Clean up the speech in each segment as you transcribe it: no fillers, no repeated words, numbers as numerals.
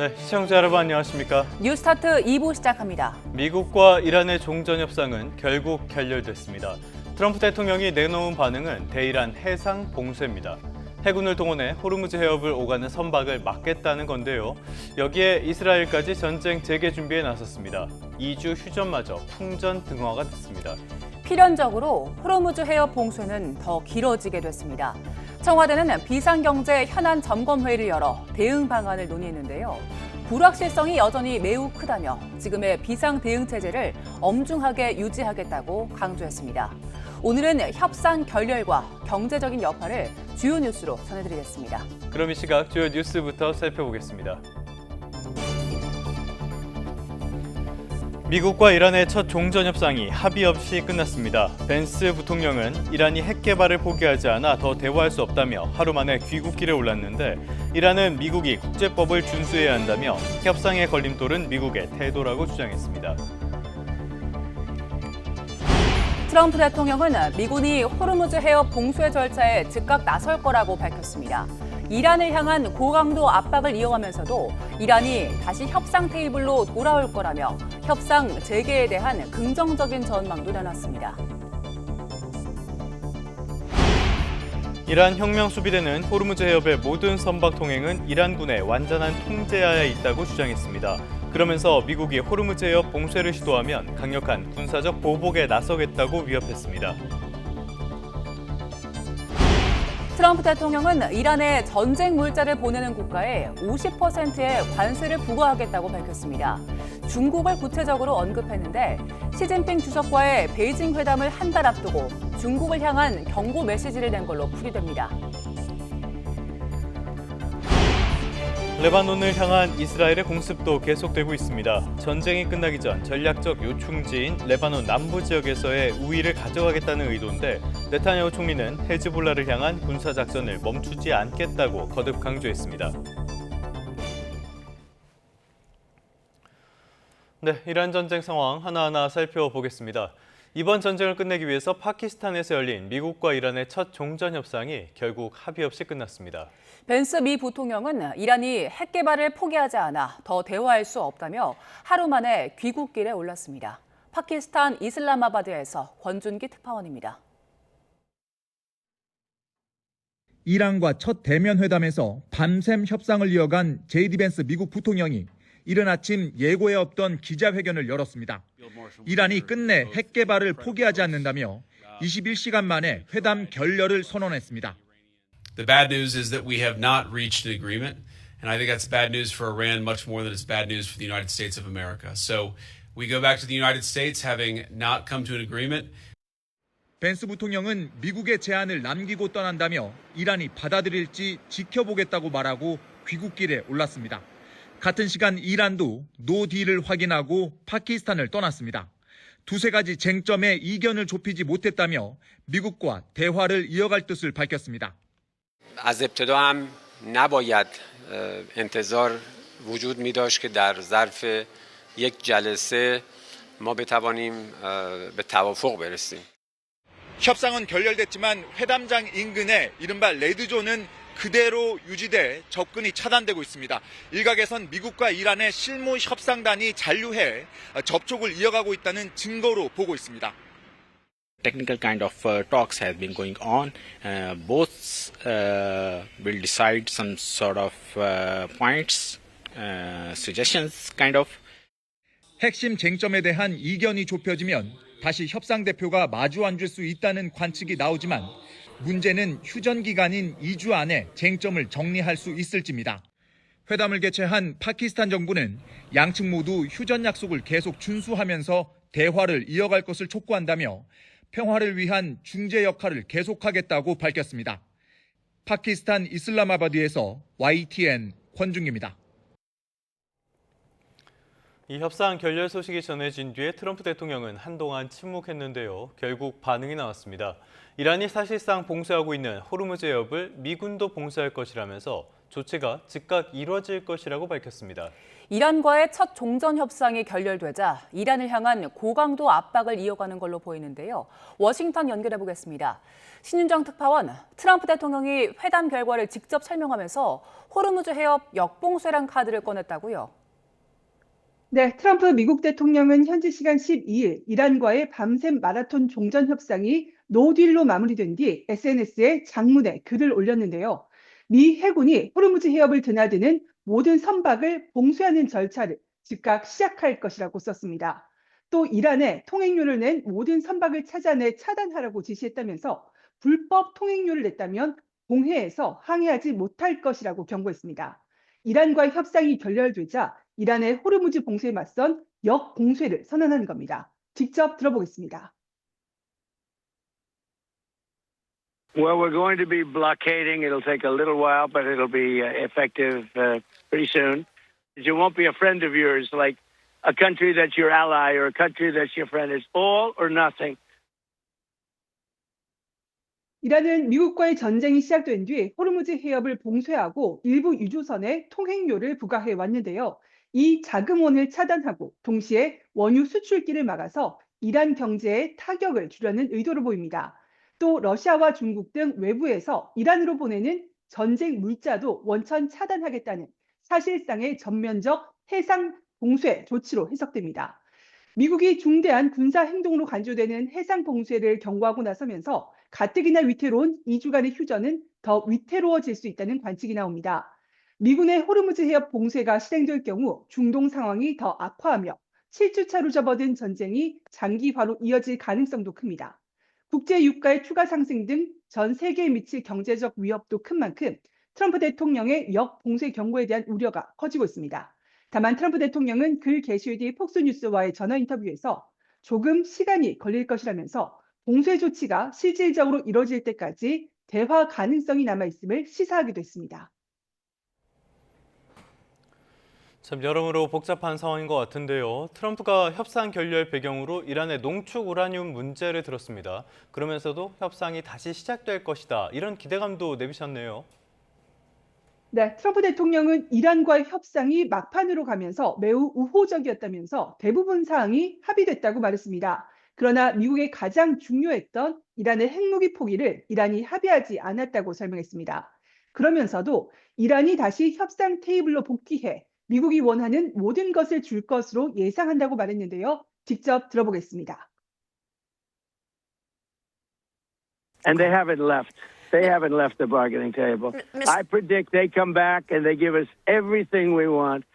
네, 시청자 여러분 안녕하십니까? 뉴스타트 2부 시작합니다. 미국과 이란의 종전 협상은 결국 결렬됐습니다. 트럼프 대통령이 내놓은 반응은 대이란 해상 봉쇄입니다. 해군을 동원해 호르무즈 해협을 오가는 선박을 막겠다는 건데요. 여기에 이스라엘까지 전쟁 재개 준비에 나섰습니다. 2주 휴전마저 풍전등화가 됐습니다. 필연적으로 호르무즈 해협 봉쇄는 더 길어지게 됐습니다. 청와대는 비상경제 현안 점검회의를 열어 대응 방안을 논의했는데요. 불확실성이 여전히 매우 크다며 지금의 비상 대응 체제를 엄중하게 유지하겠다고 강조했습니다. 오늘은 협상 결렬과 경제적인 여파를 주요 뉴스로 전해드리겠습니다. 그럼 이 시각 주요 뉴스부터 살펴보겠습니다. 미국과 이란의 첫 종전 협상이 합의 없이 끝났습니다. 벤스 부통령은 이란이 핵 개발을 포기하지 않아 더 대화할 수 없다며 하루 만에 귀국길에 올랐는데 이란은 미국이 국제법을 준수해야 한다며 협상의 걸림돌은 미국의 태도라고 주장했습니다. 트럼프 대통령은 미군이 호르무즈 해협 봉쇄 절차에 즉각 나설 거라고 밝혔습니다. 이란을 향한 고강도 압박을 이어가면서도 이란이 다시 협상 테이블로 돌아올 거라며 협상 재개에 대한 긍정적인 전망도 내놨습니다. 이란 혁명수비대는 호르무즈 해협의 모든 선박 통행은 이란군의 완전한 통제하에 있다고 주장했습니다. 그러면서 미국이 호르무즈 해협 봉쇄를 시도하면 강력한 군사적 보복에 나서겠다고 위협했습니다. 트럼프 대통령은 이란에 전쟁 물자를 보내는 국가에 50%의 관세를 부과하겠다고 밝혔습니다. 중국을 구체적으로 언급했는데 시진핑 주석과의 베이징 회담을 한 달 앞두고 중국을 향한 경고 메시지를 낸 걸로 풀이됩니다. 레바논을 향한 이스라엘의 공습도 계속되고 있습니다. 전쟁이 끝나기 전 전략적 요충지인 레바논 남부 지역에서의 우위를 가져가겠다는 의도인데 네타냐후 총리는 헤즈볼라를 향한 군사작전을 멈추지 않겠다고 거듭 강조했습니다. 네, 이란 전쟁 상황 하나하나 살펴보겠습니다. 이번 전쟁을 끝내기 위해서 파키스탄에서 열린 미국과 이란의 첫 종전 협상이 결국 합의 없이 끝났습니다. 벤스 미 부통령은 이란이 핵 개발을 포기하지 않아 더 대화할 수 없다며 하루 만에 귀국길에 올랐습니다. 파키스탄 이슬라마바드에서 권준기 특파원입니다. 이란과 첫 대면 회담에서 밤샘 협상을 이어간 제이디 벤스 미국 부통령이 이른 아침 예고에 없던 기자회견을 열었습니다. 이란이 끝내 핵 개발을 포기하지 않는다며 21시간 만에 회담 결렬을 선언했습니다. The bad news is that we have not reached an agreement, and I think that's bad news for Iran much more than it's bad news for the United States of America. So we go back to the United States having not come to an agreement. 벤스 부통령은 미국의 제안을 남기고 떠난다며 이란이 받아들일지 지켜보겠다고 말하고 귀국길에 올랐습니다. 같은 시간 이란도 노 딜을 확인하고 파키스탄을 떠났습니다. 두세 가지 쟁점에 이견을 좁히지 못했다며 미국과 대화를 이어갈 뜻을 밝혔습니다. از ابتدا هم نباید انتظار وجود می داشت که در ظرف یک جلسه ما بتوانیم به توافق برسیم. 협상은 결렬됐지만 회담장 인근에 이른바 레드존은 그대로 유지돼 접근이 차단되고 있습니다. 일각에선 미국과 이란의 실무 협상단이 잔류해 접촉을 이어가고 있다는 증거로 보고 있습니다. Technical kind of talks have been going on. Both will decide some sort of points, suggestions, kind of. 핵심 쟁점에 대한 이견이 좁혀지면 다시 협상 대표가 마주 앉을 수 있다는 관측이 나오지만 문제는 휴전 기간인 2주 안에 쟁점을 정리할 수 있을지입니다. 회담을 개최한 파키스탄 정부는 양측 모두 휴전 약속을 계속 준수하면서 대화를 이어갈 것을 촉구한다며 평화를 위한 중재 역할을 계속하겠다고 밝혔습니다. 파키스탄 이슬라마바드에서 YTN 권중기입니다. 이 협상 결렬 소식이 전해진 뒤에 트럼프 대통령은 한동안 침묵했는데요. 결국 반응이 나왔습니다. 이란이 사실상 봉쇄하고 있는 호르무즈 해협을 미군도 봉쇄할 것이라면서 조치가 즉각 이뤄질 것이라고 밝혔습니다. 이란과의 첫 종전 협상이 결렬되자 이란을 향한 고강도 압박을 이어가는 걸로 보이는데요. 워싱턴 연결해 보겠습니다. 신윤정 특파원, 트럼프 대통령이 회담 결과를 직접 설명하면서 호르무즈 해협 역봉쇄란 카드를 꺼냈다고요. 네, 트럼프 미국 대통령은 현지 시간 12일 이란과의 밤샘 마라톤 종전 협상이 노딜로 마무리된 뒤 SNS에 장문의 글을 올렸는데요. 미 해군이 호르무즈 해협을 드나드는 모든 선박을 봉쇄하는 절차를 즉각 시작할 것이라고 썼습니다. 또 이란에 통행료를 낸 모든 선박을 찾아내 차단하라고 지시했다면서 불법 통행료를 냈다면 공해에서 항해하지 못할 것이라고 경고했습니다. 이란과의 협상이 결렬되자 이란의 호르무즈 봉쇄에 맞선 역봉쇄를 선언한 겁니다. 직접 들어보겠습니다. Well, we're going to be blockading. It'll take a little while, but it'll be effective pretty soon. You won't be a friend of yours, like a country that's your ally or a country that's your friend. It's all or nothing. 이란은 미국과의 전쟁이 시작된 뒤 호르무즈 해협을 봉쇄하고 일부 유조선에 통행료를 부과해 왔는데요. 이 자금원을 차단하고 동시에 원유 수출길을 막아서 이란 경제에 타격을 주려는 의도로 보입니다. 또 러시아와 중국 등 외부에서 이란으로 보내는 전쟁 물자도 원천 차단하겠다는 사실상의 전면적 해상 봉쇄 조치로 해석됩니다. 미국이 중대한 군사 행동으로 간주되는 해상 봉쇄를 경고하고 나서면서 가뜩이나 위태로운 2주간의 휴전은 더 위태로워질 수 있다는 관측이 나옵니다. 미군의 호르무즈 해협 봉쇄가 실행될 경우 중동 상황이 더 악화하며 7주차로 접어든 전쟁이 장기화로 이어질 가능성도 큽니다. 국제 유가의 추가 상승 등 전 세계에 미칠 경제적 위협도 큰 만큼 트럼프 대통령의 역봉쇄 경고에 대한 우려가 커지고 있습니다. 다만 트럼프 대통령은 글 게시 뒤 폭스뉴스와의 전화 인터뷰에서 조금 시간이 걸릴 것이라면서 봉쇄 조치가 실질적으로 이뤄질 때까지 대화 가능성이 남아있음을 시사하기도 했습니다. 참 여러모로 복잡한 상황인 것 같은데요. 트럼프가 협상 결렬 배경으로 이란의 농축 우라늄 문제를 들었습니다. 그러면서도 협상이 다시 시작될 것이다. 이런 기대감도 내비쳤네요. 네, 트럼프 대통령은 이란과의 협상이 막판으로 가면서 매우 우호적이었다면서 대부분 사항이 합의됐다고 말했습니다. 그러나 미국의 가장 중요했던 이란의 핵무기 포기를 이란이 합의하지 않았다고 설명했습니다. 그러면서도 이란이 다시 협상 테이블로 복귀해 미국이 원하는 모든 것을 줄 것으로 예상한다고 말했는데요. 직접 들어보겠습니다. And they haven't left. They haven't left the bargaining table. I predict they come back and they give us everything we want.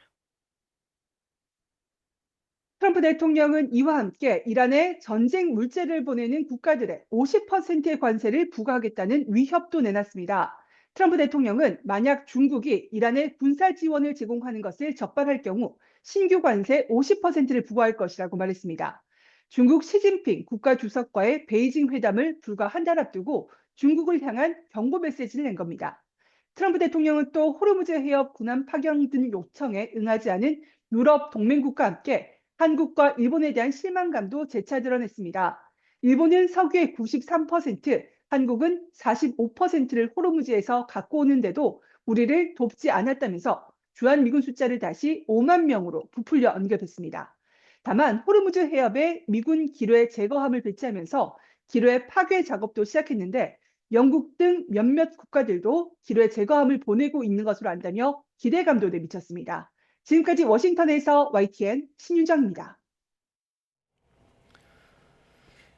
트럼프 대통령은 이와 함께 이란에 전쟁 물자를 보내는 국가들의 50%의 관세를 부과하겠다는 위협도 내놨습니다. 트럼프 대통령은 만약 중국이 이란에 군사 지원을 제공하는 것을 적발할 경우 신규 관세 50%를 부과할 것이라고 말했습니다. 중국 시진핑 국가주석과의 베이징 회담을 불과 한 달 앞두고 중국을 향한 경고 메시지를 낸 겁니다. 트럼프 대통령은 또 호르무즈 해협 군함 파견 등 요청에 응하지 않은 유럽 동맹국과 함께 한국과 일본에 대한 실망감도 재차 드러냈습니다. 일본은 석유의 93%, 한국은 45%를 호르무즈에서 갖고 오는데도 우리를 돕지 않았다면서 주한미군 숫자를 다시 5만 명으로 부풀려 언급했습니다. 다만 호르무즈 해협에 미군 기뢰 제거함을 배치하면서 기뢰 파괴 작업도 시작했는데 영국 등 몇몇 국가들도 기뢰 제거함을 보내고 있는 것으로 안다며 기대감도 내비쳤습니다. 지금까지 워싱턴에서 YTN 신윤정입니다.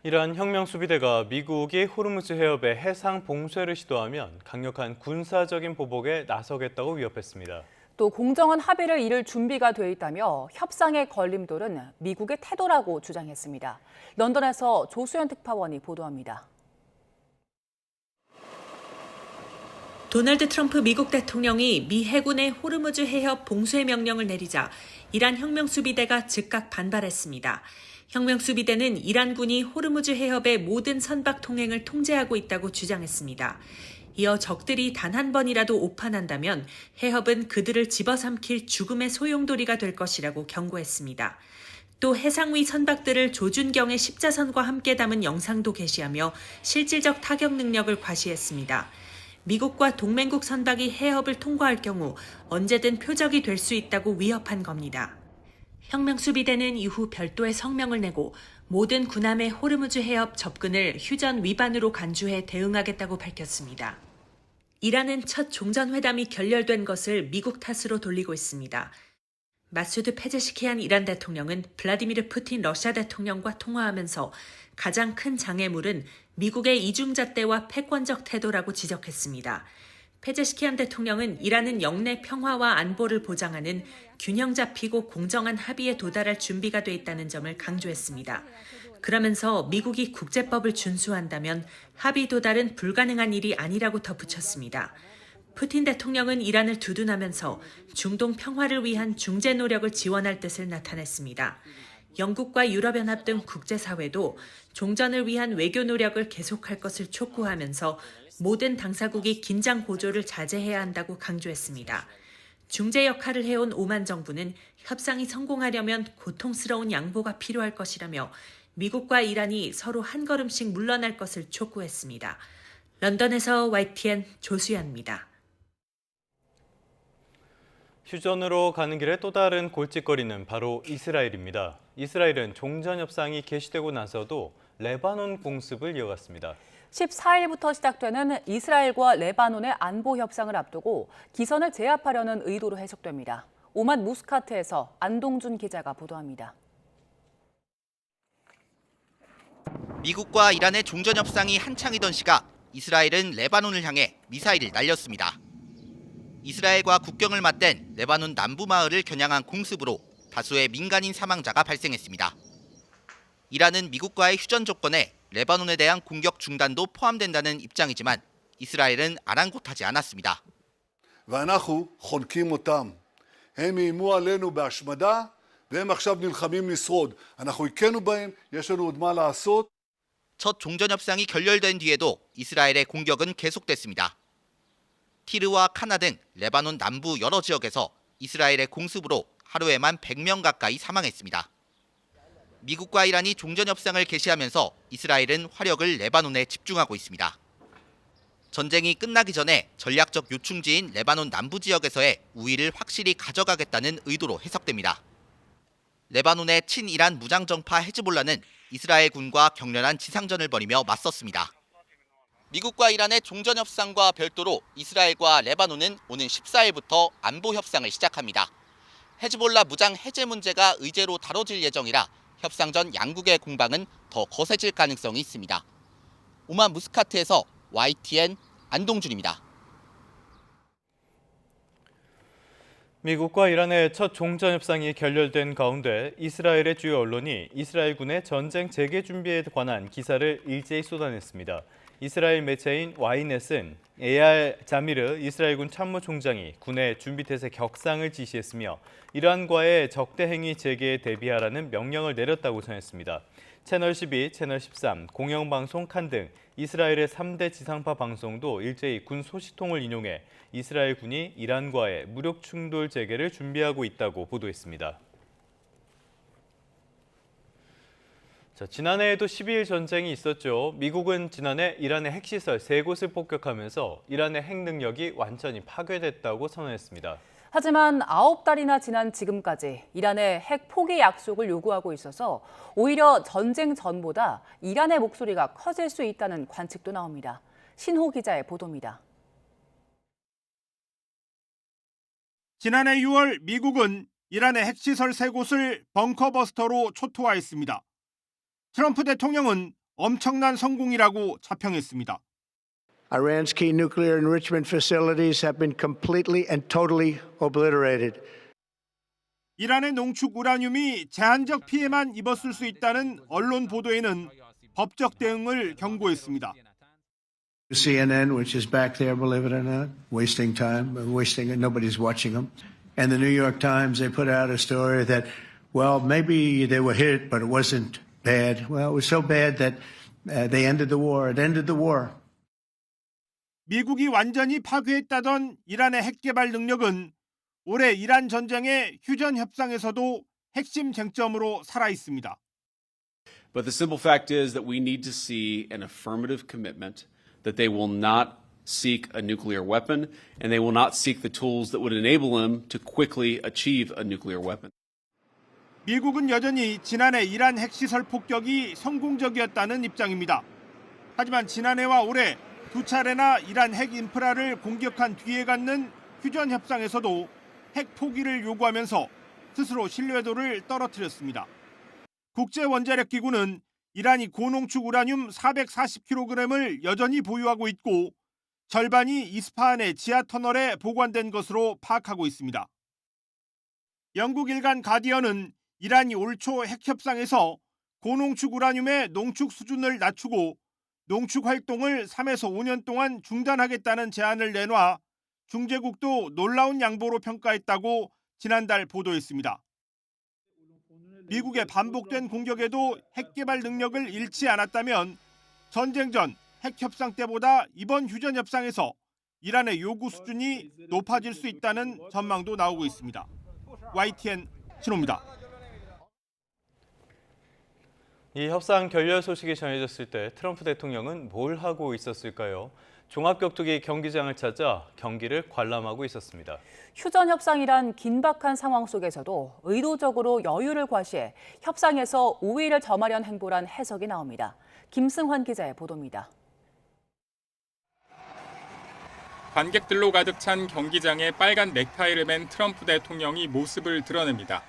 이란 혁명수비대가 미국이 호르무즈 해협의 해상 봉쇄를 시도하면 강력한 군사적인 보복에 나서겠다고 위협했습니다. 또 공정한 합의를 이룰 준비가 돼 있다며 협상의 걸림돌은 미국의 태도라고 주장했습니다. 런던에서 조수연 특파원이 보도합니다. 도널드 트럼프 미국 대통령이 미 해군의 호르무즈 해협 봉쇄 명령을 내리자 이란 혁명수비대가 즉각 반발했습니다. 혁명수비대는 이란군이 호르무즈 해협의 모든 선박 통행을 통제하고 있다고 주장했습니다. 이어 적들이 단 한 번이라도 오판한다면 해협은 그들을 집어삼킬 죽음의 소용돌이가 될 것이라고 경고했습니다. 또 해상위 선박들을 조준경의 십자선과 함께 담은 영상도 게시하며 실질적 타격 능력을 과시했습니다. 미국과 동맹국 선박이 해협을 통과할 경우 언제든 표적이 될 수 있다고 위협한 겁니다. 혁명수비대는 이후 별도의 성명을 내고 모든 군함의 호르무즈 해협 접근을 휴전 위반으로 간주해 대응하겠다고 밝혔습니다. 이란은 첫 종전회담이 결렬된 것을 미국 탓으로 돌리고 있습니다. 마수드 페제시키안 이란 대통령은 블라디미르 푸틴 러시아 대통령과 통화하면서 가장 큰 장애물은 미국의 이중잣대와 패권적 태도라고 지적했습니다. 페제시키안 대통령은 이란은 영내 평화와 안보를 보장하는 균형 잡히고 공정한 합의에 도달할 준비가 돼 있다는 점을 강조했습니다. 그러면서 미국이 국제법을 준수한다면 합의 도달은 불가능한 일이 아니라고 덧붙였습니다. 푸틴 대통령은 이란을 두둔하면서 중동 평화를 위한 중재 노력을 지원할 뜻을 나타냈습니다. 영국과 유럽연합 등 국제사회도 종전을 위한 외교 노력을 계속할 것을 촉구하면서 모든 당사국이 긴장 고조를 자제해야 한다고 강조했습니다. 중재 역할을 해온 오만 정부는 협상이 성공하려면 고통스러운 양보가 필요할 것이라며 미국과 이란이 서로 한 걸음씩 물러날 것을 촉구했습니다. 런던에서 YTN 조수연입니다. 휴전으로 가는 길에 또 다른 골칫거리는 바로 이스라엘입니다. 이스라엘은 종전 협상이 개시되고 나서도 레바논 공습을 이어갔습니다. 14일부터 시작되는 이스라엘과 레바논의 안보 협상을 앞두고 기선을 제압하려는 의도로 해석됩니다. 오만 무스카트에서 안동준 기자가 보도합니다. 미국과 이란의 종전 협상이 한창이던 시각 이스라엘은 레바논을 향해 미사일을 날렸습니다. 이스라엘과 국경을 맞댄 레바논 남부 마을을 겨냥한 공습으로 다수의 민간인 사망자가 발생했습니다. 이란은 미국과의 휴전 조건에 레바논에 대한 공격 중단도 포함된다는 입장이지만 이스라엘은 아랑곳하지 않았습니다. ואנחנו חונקים אותם. הם איימו עלינו בהשמדה והם עכשיו נלחמים לשרוד. אנחנו הכינו בהם, יש לנו עוד מה לעשות. 첫 종전 협상이 결렬된 뒤에도 이스라엘의 공격은 계속됐습니다. 티르와 카나 등 레바논 남부 여러 지역에서 이스라엘의 공습으로 하루에만 100명 가까이 사망했습니다. 미국과 이란이 종전 협상을 개시하면서 이스라엘은 화력을 레바논에 집중하고 있습니다. 전쟁이 끝나기 전에 전략적 요충지인 레바논 남부 지역에서의 우위를 확실히 가져가겠다는 의도로 해석됩니다. 레바논의 친이란 무장정파 헤즈볼라는 이스라엘 군과 격렬한 지상전을 벌이며 맞섰습니다. 미국과 이란의 종전 협상과 별도로 이스라엘과 레바논은 오는 14일부터 안보 협상을 시작합니다. 헤즈볼라 무장 해제 문제가 의제로 다뤄질 예정이라 협상 전 양국의 공방은 더 거세질 가능성이 있습니다. 오만 무스카트에서 YTN 안동준입니다. 미국과 이란의 첫 종전 협상이 결렬된 가운데 이스라엘의 주요 언론이 이스라엘군의 전쟁 재개 준비에 관한 기사를 일제히 쏟아냈습니다. 이스라엘 매체인 Y넷은 에알 자미르 이스라엘군 참모총장이 군의 준비태세 격상을 지시했으며 이란과의 적대 행위 재개에 대비하라는 명령을 내렸다고 전했습니다. 채널 12, 채널 13, 공영방송 칸 등 이스라엘의 3대 지상파 방송도 일제히 군 소식통을 인용해 이스라엘 군이 이란과의 무력 충돌 재개를 준비하고 있다고 보도했습니다. 지난해에도 12일 전쟁이 있었죠. 미국은 지난해 이란의 핵시설 3곳을 폭격하면서 이란의 핵 능력이 완전히 파괴됐다고 선언했습니다. 하지만 9달이나 지난 지금까지 이란의 핵 포기 약속을 요구하고 있어서 오히려 전쟁 전보다 이란의 목소리가 커질 수 있다는 관측도 나옵니다. 신호 기자의 보도입니다. 지난해 6월 미국은 이란의 핵시설 3곳을 벙커버스터로 초토화했습니다. 트럼프 대통령은 엄청난 성공이라고 자평했습니다. Iran's key nuclear enrichment facilities have been completely and totally obliterated. 이란의 농축 우라늄이 제한적 피해만 입었을 수 있다는 언론 보도에는 법적 대응을 경고했습니다. CNN, which is back there, believe it or not, wasting time, wasting it. Nobody's watching them. And the New York Times, they put out a story that, well, maybe they were hit, but it wasn't bad. Well, it was so bad that they ended the war. It ended the war. 미국이 완전히 파괴했다던 이란의 핵 개발 능력은 올해 이란 전쟁의 휴전 협상에서도 핵심 쟁점으로 살아 있습니다. But the simple fact is that we need to see an affirmative commitment that they will not seek a nuclear weapon, and they will not seek the tools that would enable them to quickly achieve a nuclear weapon. 미국은 여전히 지난해 이란 핵시설 폭격이 성공적이었다는 입장입니다. 하지만 지난해와 올해 두 차례나 이란 핵 인프라를 공격한 뒤에 갖는 휴전 협상에서도 핵 포기를 요구하면서 스스로 신뢰도를 떨어뜨렸습니다. 국제원자력기구는 이란이 고농축 우라늄 440kg을 여전히 보유하고 있고 절반이 이스파한의 지하 터널에 보관된 것으로 파악하고 있습니다. 영국 일간 가디언은 이란이 올 초 핵협상에서 고농축 우라늄의 농축 수준을 낮추고 농축 활동을 3에서 5년 동안 중단하겠다는 제안을 내놔 중재국도 놀라운 양보로 평가했다고 지난달 보도했습니다. 미국의 반복된 공격에도 핵 개발 능력을 잃지 않았다면 전쟁 전 핵 협상 때보다 이번 휴전 협상에서 이란의 요구 수준이 높아질 수 있다는 전망도 나오고 있습니다. YTN 신호입니다. 이 협상 결렬 소식이 전해졌을 때 트럼프 대통령은 뭘 하고 있었을까요? 종합격투기 경기장을 찾아 경기를 관람하고 있었습니다. 휴전 협상이란 긴박한 상황 속에서도 의도적으로 여유를 과시해 협상에서 우위를 점하려는 행보란 해석이 나옵니다. 김승환 기자의 보도입니다. 관객들로 가득 찬 경기장에 빨간 넥타이를 맨 트럼프 대통령이 모습을 드러냅니다.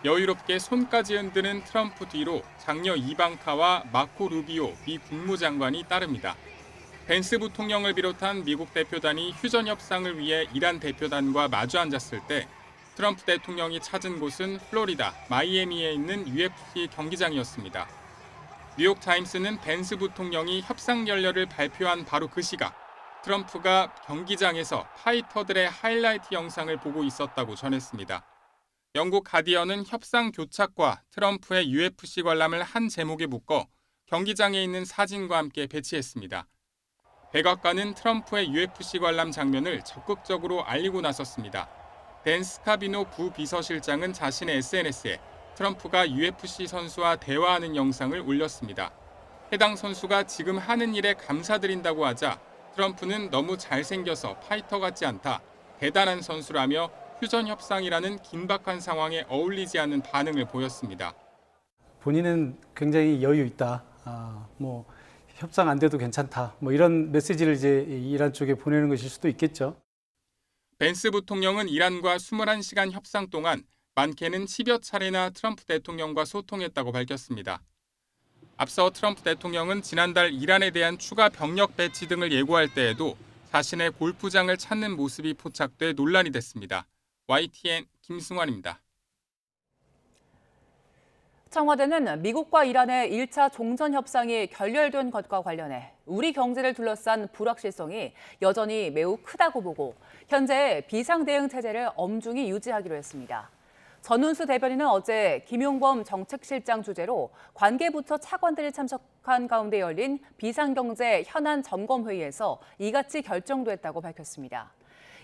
여유롭게 손까지 흔드는 트럼프 뒤로 장녀 이방카와 마코 루비오 미 국무장관이 따릅니다. 벤스 부통령을 비롯한 미국 대표단이 휴전 협상을 위해 이란 대표단과 마주 앉았을 때 트럼프 대통령이 찾은 곳은 플로리다 마이애미에 있는 UFC 경기장이었습니다. 뉴욕타임스는 벤스 부통령이 협상 결렬을 발표한 바로 그 시각 트럼프가 경기장에서 파이터들의 하이라이트 영상을 보고 있었다고 전했습니다. 영국 가디언은 협상 교착과 트럼프의 UFC 관람을 한 제목에 묶어 경기장에 있는 사진과 함께 배치했습니다. 백악관은 트럼프의 UFC 관람 장면을 적극적으로 알리고 나섰습니다. 댄 스카비노 부비서실장은 자신의 SNS에 트럼프가 UFC 선수와 대화하는 영상을 올렸습니다. 해당 선수가 지금 하는 일에 감사드린다고 하자 트럼프는 너무 잘생겨서 파이터 같지 않다, 대단한 선수라며 휴전 협상이라는 긴박한 상황에 어울리지 않는 반응을 보였습니다. 본인은 굉장히 여유 있다. 협상 안 돼도 괜찮다. 이런 메시지를 이제 이란 쪽에 보내는 것일 수도 있겠죠. 벤스 부통령은 이란과 21시간 협상 동안 많게는 10여 차례나 트럼프 대통령과 소통했다고 밝혔습니다. 앞서 트럼프 대통령은 지난달 이란에 대한 추가 병력 배치 등을 예고할 때에도 자신의 골프장을 찾는 모습이 포착돼 논란이 됐습니다. YTN 김승환입니다. 청와대는 미국과 이란의 1차 종전 협상이 결렬된 것과 관련해 우리 경제를 둘러싼 불확실성이 여전히 매우 크다고 보고 현재 비상대응 체제를 엄중히 유지하기로 했습니다. 전운수 대변인은 어제 김용범 정책실장 주재로 관계부처 차관들이 참석한 가운데 열린 비상경제 현안 점검회의에서 이같이 결정됐다고 밝혔습니다.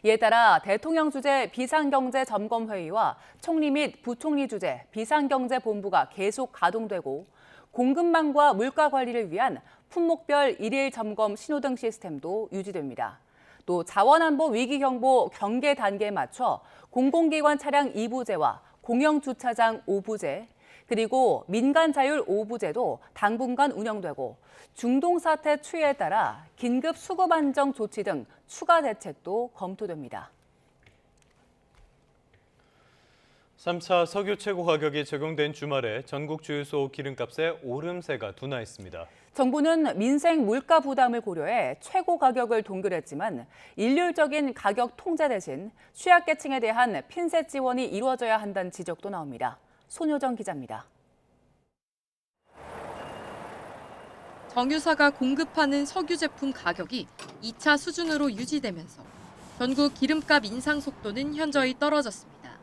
이에 따라 대통령 주재 비상경제점검회의와 총리 및 부총리 주재 비상경제본부가 계속 가동되고 공급망과 물가 관리를 위한 품목별 일일 점검 신호등 시스템도 유지됩니다. 또 자원안보 위기경보 경계 단계에 맞춰 공공기관 차량 2부제와 공영주차장 5부제, 그리고 민간자율 5부제도 당분간 운영되고 중동사태 추이에 따라 긴급 수급 안정 조치 등 추가 대책도 검토됩니다. 3차 석유 최고 가격이 적용된 주말에 전국 주유소 기름값에 오름세가 둔화했습니다. 정부는 민생 물가 부담을 고려해 최고 가격을 동결했지만 일률적인 가격 통제 대신 취약계층에 대한 핀셋 지원이 이루어져야 한다는 지적도 나옵니다. 손효정 기자입니다. 정유사가 공급하는 석유 제품 가격이 2차 수준으로 유지되면서 전국 기름값 인상 속도는 현저히 떨어졌습니다.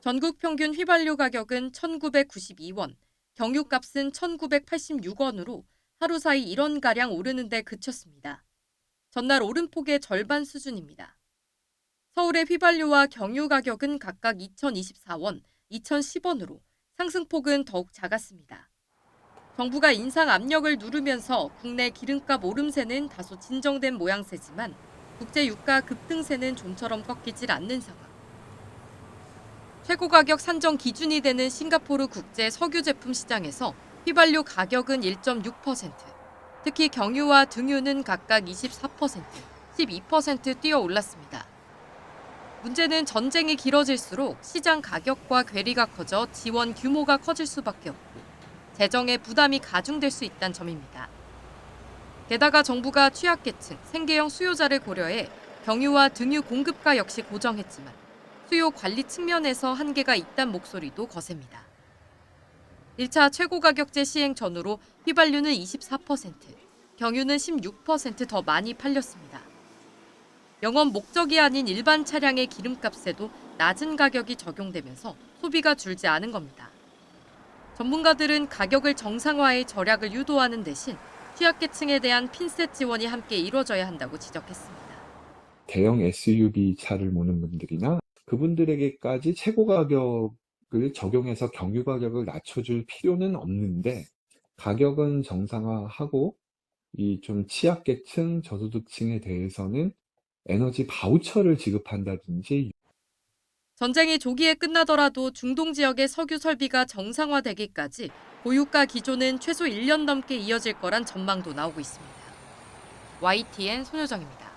전국 평균 휘발유 가격은 1,992원, 경유값은 1,986원으로 하루 사이 1원가량 오르는 데 그쳤습니다. 전날 오름폭의 절반 수준입니다. 서울의 휘발유와 경유 가격은 각각 2,024원, 2,010원으로 상승폭은 더욱 작았습니다. 정부가 인상 압력을 누르면서 국내 기름값 오름세는 다소 진정된 모양새지만 국제 유가 급등세는 좀처럼 꺾이질 않는 상황. 최고 가격 산정 기준이 되는 싱가포르 국제 석유 제품 시장에서 휘발유 가격은 1.6%, 특히 경유와 등유는 각각 24%, 12% 뛰어 올랐습니다. 문제는 전쟁이 길어질수록 시장 가격과 괴리가 커져 지원 규모가 커질 수밖에 없고 재정의 부담이 가중될 수 있다는 점입니다. 게다가 정부가 취약계층, 생계형 수요자를 고려해 경유와 등유 공급가 역시 고정했지만 수요 관리 측면에서 한계가 있다는 목소리도 거셉니다. 1차 최고가격제 시행 전후로 휘발유는 24%, 경유는 16% 더 많이 팔렸습니다. 영업 목적이 아닌 일반 차량의 기름값에도 낮은 가격이 적용되면서 소비가 줄지 않은 겁니다. 전문가들은 가격을 정상화해 절약을 유도하는 대신 취약계층에 대한 핀셋 지원이 함께 이루어져야 한다고 지적했습니다. 대형 SUV 차를 모는 분들이나 그분들에게까지 최고 가격을 적용해서 경유 가격을 낮춰줄 필요는 없는데 가격은 정상화하고 이 좀 취약계층, 저소득층에 대해서는 에너지 바우처를 지급한다든지. 전쟁이 조기에 끝나더라도 중동 지역의 석유 설비가 정상화되기까지 고유가 기조는 최소 1년 넘게 이어질 거란 전망도 나오고 있습니다. YTN 손효정입니다.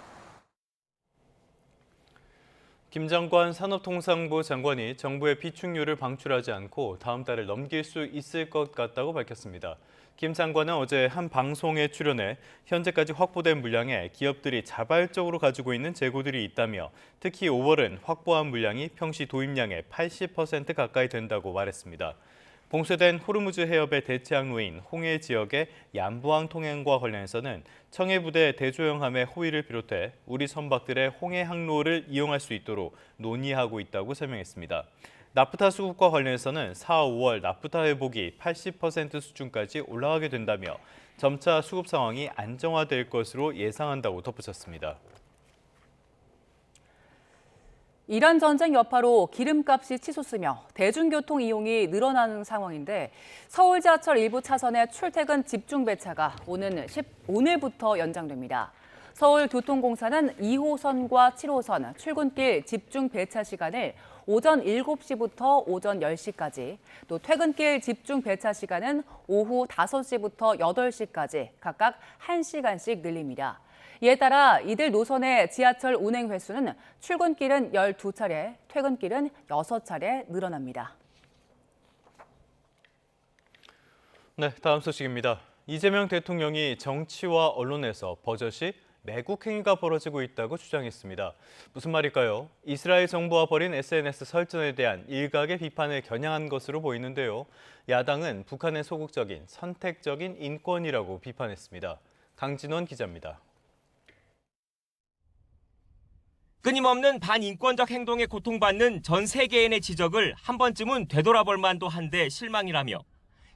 김 장관 산업통상부 장관이 정부의 비축유를 방출하지 않고 다음 달을 넘길 수 있을 것 같다고 밝혔습니다. 김 장관은 어제 한 방송에 출연해 현재까지 확보된 물량에 기업들이 자발적으로 가지고 있는 재고들이 있다며 특히 5월은 확보한 물량이 평시 도입량의 80% 가까이 된다고 말했습니다. 봉쇄된 호르무즈 해협의 대체항로인 홍해 지역의 얀부항 통행과 관련해서는 청해부대 대조영함의 호위를 비롯해 우리 선박들의 홍해 항로를 이용할 수 있도록 논의하고 있다고 설명했습니다. 나프타 수급과 관련해서는 4, 5월 나프타 회복이 80% 수준까지 올라가게 된다며 점차 수급 상황이 안정화될 것으로 예상한다고 덧붙였습니다. 이란 전쟁 여파로 기름값이 치솟으며 대중교통 이용이 늘어나는 상황인데 서울 지하철 일부 차선의 출퇴근 집중 배차가 오늘부터 연장됩니다. 서울교통공사는 2호선과 7호선 출근길 집중 배차 시간을 오전 7시부터 오전 10시까지, 또 퇴근길 집중 배차 시간은 오후 5시부터 8시까지 각각 1시간씩 늘립니다. 이에 따라 이들 노선의 지하철 운행 횟수는 출근길은 12차례, 퇴근길은 6차례 늘어납니다. 네, 다음 소식입니다. 이재명 대통령이 정치와 언론에서 버젓이 매국 행위가 벌어지고 있다고 주장했습니다. 무슨 말일까요? 이스라엘 정부와 벌인 SNS 설전에 대한 일각의 비판을 겨냥한 것으로 보이는데요. 야당은 북한의 소극적인 선택적인 인권이라고 비판했습니다. 강진원 기자입니다. 끊임없는 반인권적 행동에 고통받는 전 세계인의 지적을 한 번쯤은 되돌아볼 만도 한데 실망이라며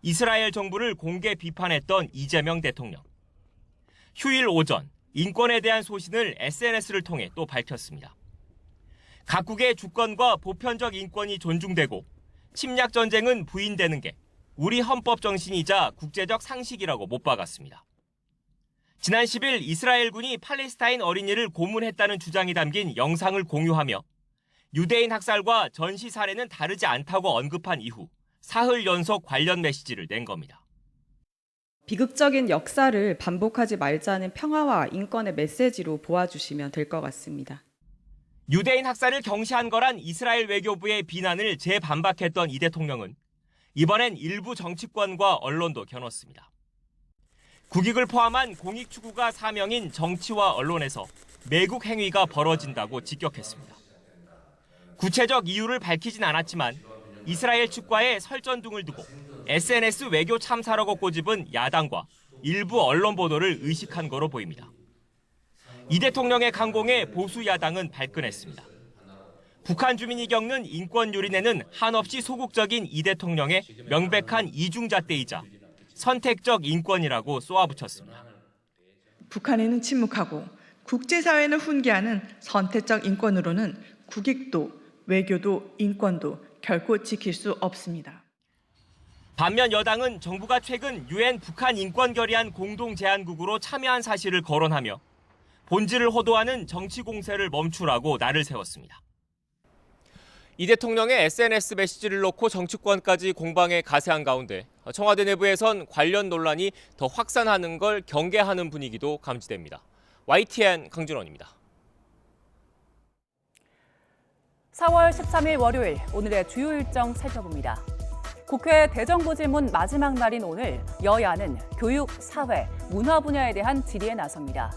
이스라엘 정부를 공개 비판했던 이재명 대통령. 휴일 오전 인권에 대한 소신을 SNS를 통해 또 밝혔습니다. 각국의 주권과 보편적 인권이 존중되고 침략 전쟁은 부인되는 게 우리 헌법 정신이자 국제적 상식이라고 못 박았습니다. 지난 10일 이스라엘군이 팔레스타인 어린이를 고문했다는 주장이 담긴 영상을 공유하며 유대인 학살과 전시 사례는 다르지 않다고 언급한 이후 사흘 연속 관련 메시지를 낸 겁니다. 비극적인 역사를 반복하지 말자는 평화와 인권의 메시지로 보아주시면 될 것 같습니다. 유대인 학살을 경시한 거란 이스라엘 외교부의 비난을 재반박했던 이 대통령은 이번엔 일부 정치권과 언론도 겨눴습니다. 국익을 포함한 공익추구가 사명인 정치와 언론에서 매국 행위가 벌어진다고 직격했습니다. 구체적 이유를 밝히진 않았지만 이스라엘 측과의 설전 등을 두고 SNS 외교 참사라고 꼬집은 야당과 일부 언론 보도를 의식한 거로 보입니다. 이 대통령의 강공에 보수 야당은 발끈했습니다. 북한 주민이 겪는 인권 유린에는 한없이 소극적인 이 대통령의 명백한 이중잣대이자 선택적 인권이라고 쏘아붙였습니다. 북한에는 침묵하고 국제사회는 훈계하는 선택적 인권으로는 국익도 외교도 인권도 결코 지킬 수 없습니다. 반면 여당은 정부가 최근 유엔 북한 인권 결의안 공동 제안국으로 참여한 사실을 거론하며 본질을 호도하는 정치 공세를 멈추라고 날을 세웠습니다. 이 대통령의 SNS 메시지를 놓고 정치권까지 공방에 가세한 가운데 청와대 내부에선 관련 논란이 더 확산하는 걸 경계하는 분위기도 감지됩니다. YTN 강준원입니다. 4월 13일 월요일 오늘의 주요 일정 살펴봅니다. 국회 대정부 질문 마지막 날인 오늘 여야는 교육, 사회, 문화 분야에 대한 질의에 나섭니다.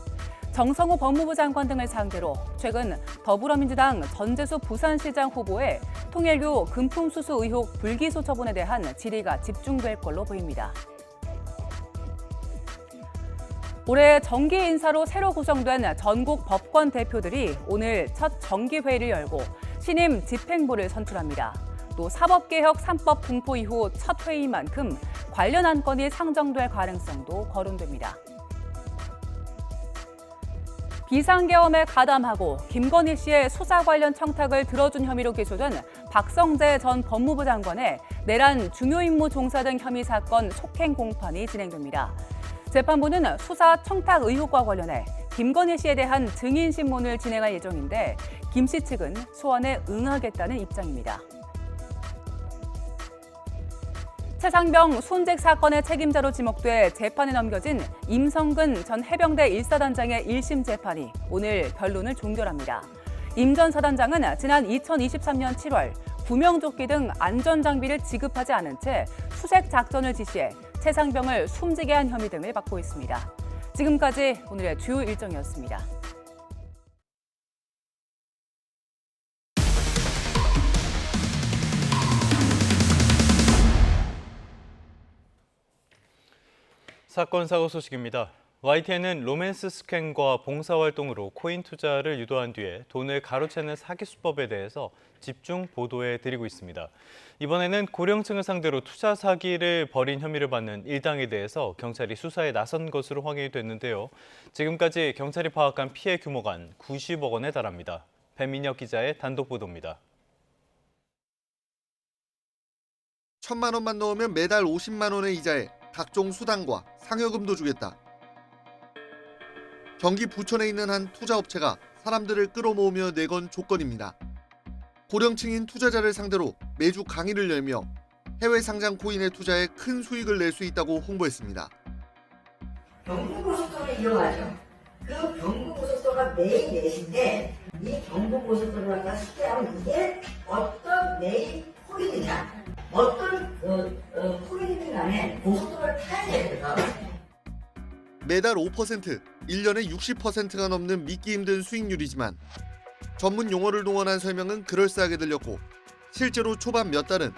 정성호 법무부 장관 등을 상대로 최근 더불어민주당 전재수 부산시장 후보의 통일교 금품수수 의혹 불기소 처분에 대한 질의가 집중될 걸로 보입니다. 올해 정기 인사로 새로 구성된 전국 법관 대표들이 오늘 첫 정기회의를 열고 신임 집행부를 선출합니다. 또 사법개혁 3법 공포 이후 첫 회의인 만큼 관련 안건이 상정될 가능성도 거론됩니다. 비상계엄에 가담하고 김건희 씨의 수사 관련 청탁을 들어준 혐의로 기소된 박성재 전 법무부 장관의 내란 중요임무 종사 등 혐의 사건 속행 공판이 진행됩니다. 재판부는 수사 청탁 의혹과 관련해 김건희 씨에 대한 증인 신문을 진행할 예정인데 김 씨 측은 소환에 응하겠다는 입장입니다. 최상병 순직 사건의 책임자로 지목돼 재판에 넘겨진 임성근 전 해병대 1사단장의 1심 재판이 오늘 변론을 종결합니다. 임 전 사단장은 지난 2023년 7월 구명조끼 등 안전장비를 지급하지 않은 채 수색 작전을 지시해 최상병을 숨지게 한 혐의 등을 받고 있습니다. 지금까지 오늘의 주요 일정이었습니다. 사건 사고 소식입니다. YTN은 로맨스 스캔과 봉사활동으로 코인 투자를 유도한 뒤에 돈을 가로채는 사기 수법에 대해서 집중 보도해드리고 있습니다. 이번에는 고령층을 상대로 투자 사기를 벌인 혐의를 받는 일당에 대해서 경찰이 수사에 나선 것으로 확인이 됐는데요. 지금까지 경찰이 파악한 피해 규모가 90억 원에 달합니다. 배민혁 기자의 단독 보도입니다. 1,000만 원만 넣으면 매달 50만 원의 이자에 각종 수당과 상여금도 주겠다. 경기 부천에 있는 한 투자업체가 사람들을 끌어모으며 내건 조건입니다. 고령층인 투자자를 상대로 매주 강의를 열며 해외 상장 코인에 투자해 큰 수익을 낼 수 있다고 홍보했습니다. 경부고속도로를 이용하죠. 그 경부고속도로가 메인 넷인데 이 경부고속도로를 갖다 쉽게 하면 이게 어떤 메인 코인이냐, 어떤 코인이든 간에 고속도로를 타야 되거든요. 매달 5%, 1년에 60%가 넘는 믿기 힘든 수익률이지만 전문 용어를 동원한 설명은 그럴싸하게 들렸고 실제로 초반 몇 달은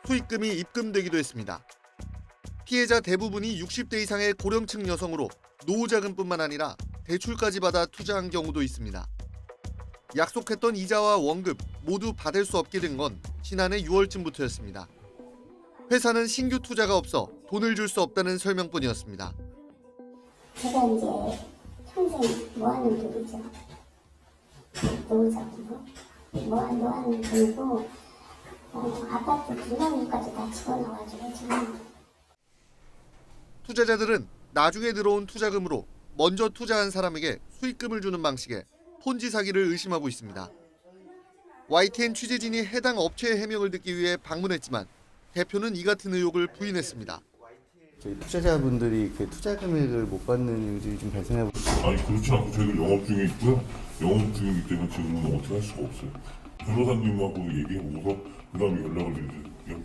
수익금이 입금되기도 했습니다. 피해자 대부분이 60대 이상의 고령층 여성으로 노후자금뿐만 아니라 대출까지 받아 투자한 경우도 있습니다. 약속했던 이자와 원금 모두 받을 수 없게 된 건 지난해 6월쯤부터였습니다. 회사는 신규 투자가 없어 돈을 줄 수 없다는 설명뿐이었습니다. 제가 이제 평생 모아놓은 돈이죠. 노후자금으로 모아놓은 돈이고 아파트 분양료까지 다 집어넣어가지고 지금. 투자자들은 나중에 들어온 투자금으로 먼저 투자한 사람에게 수익금을 주는 방식의 폰지 사기를 의심하고 있습니다. YTN 취재진이 해당 업체의 해명을 듣기 위해 방문했지만 대표는 이 같은 의혹을 부인했습니다. 저희 투자자분들이 그 투자 금액을 못 받는 일들이 좀 발생하고 있어요. 아니 그렇지 않고 저희가 영업 중에 있고요. 영업 중이기 때문에 지금은 어떻게 할 수가 없어요. 변호사님하고 얘기해보고서 그다음에 연락을 드리죠.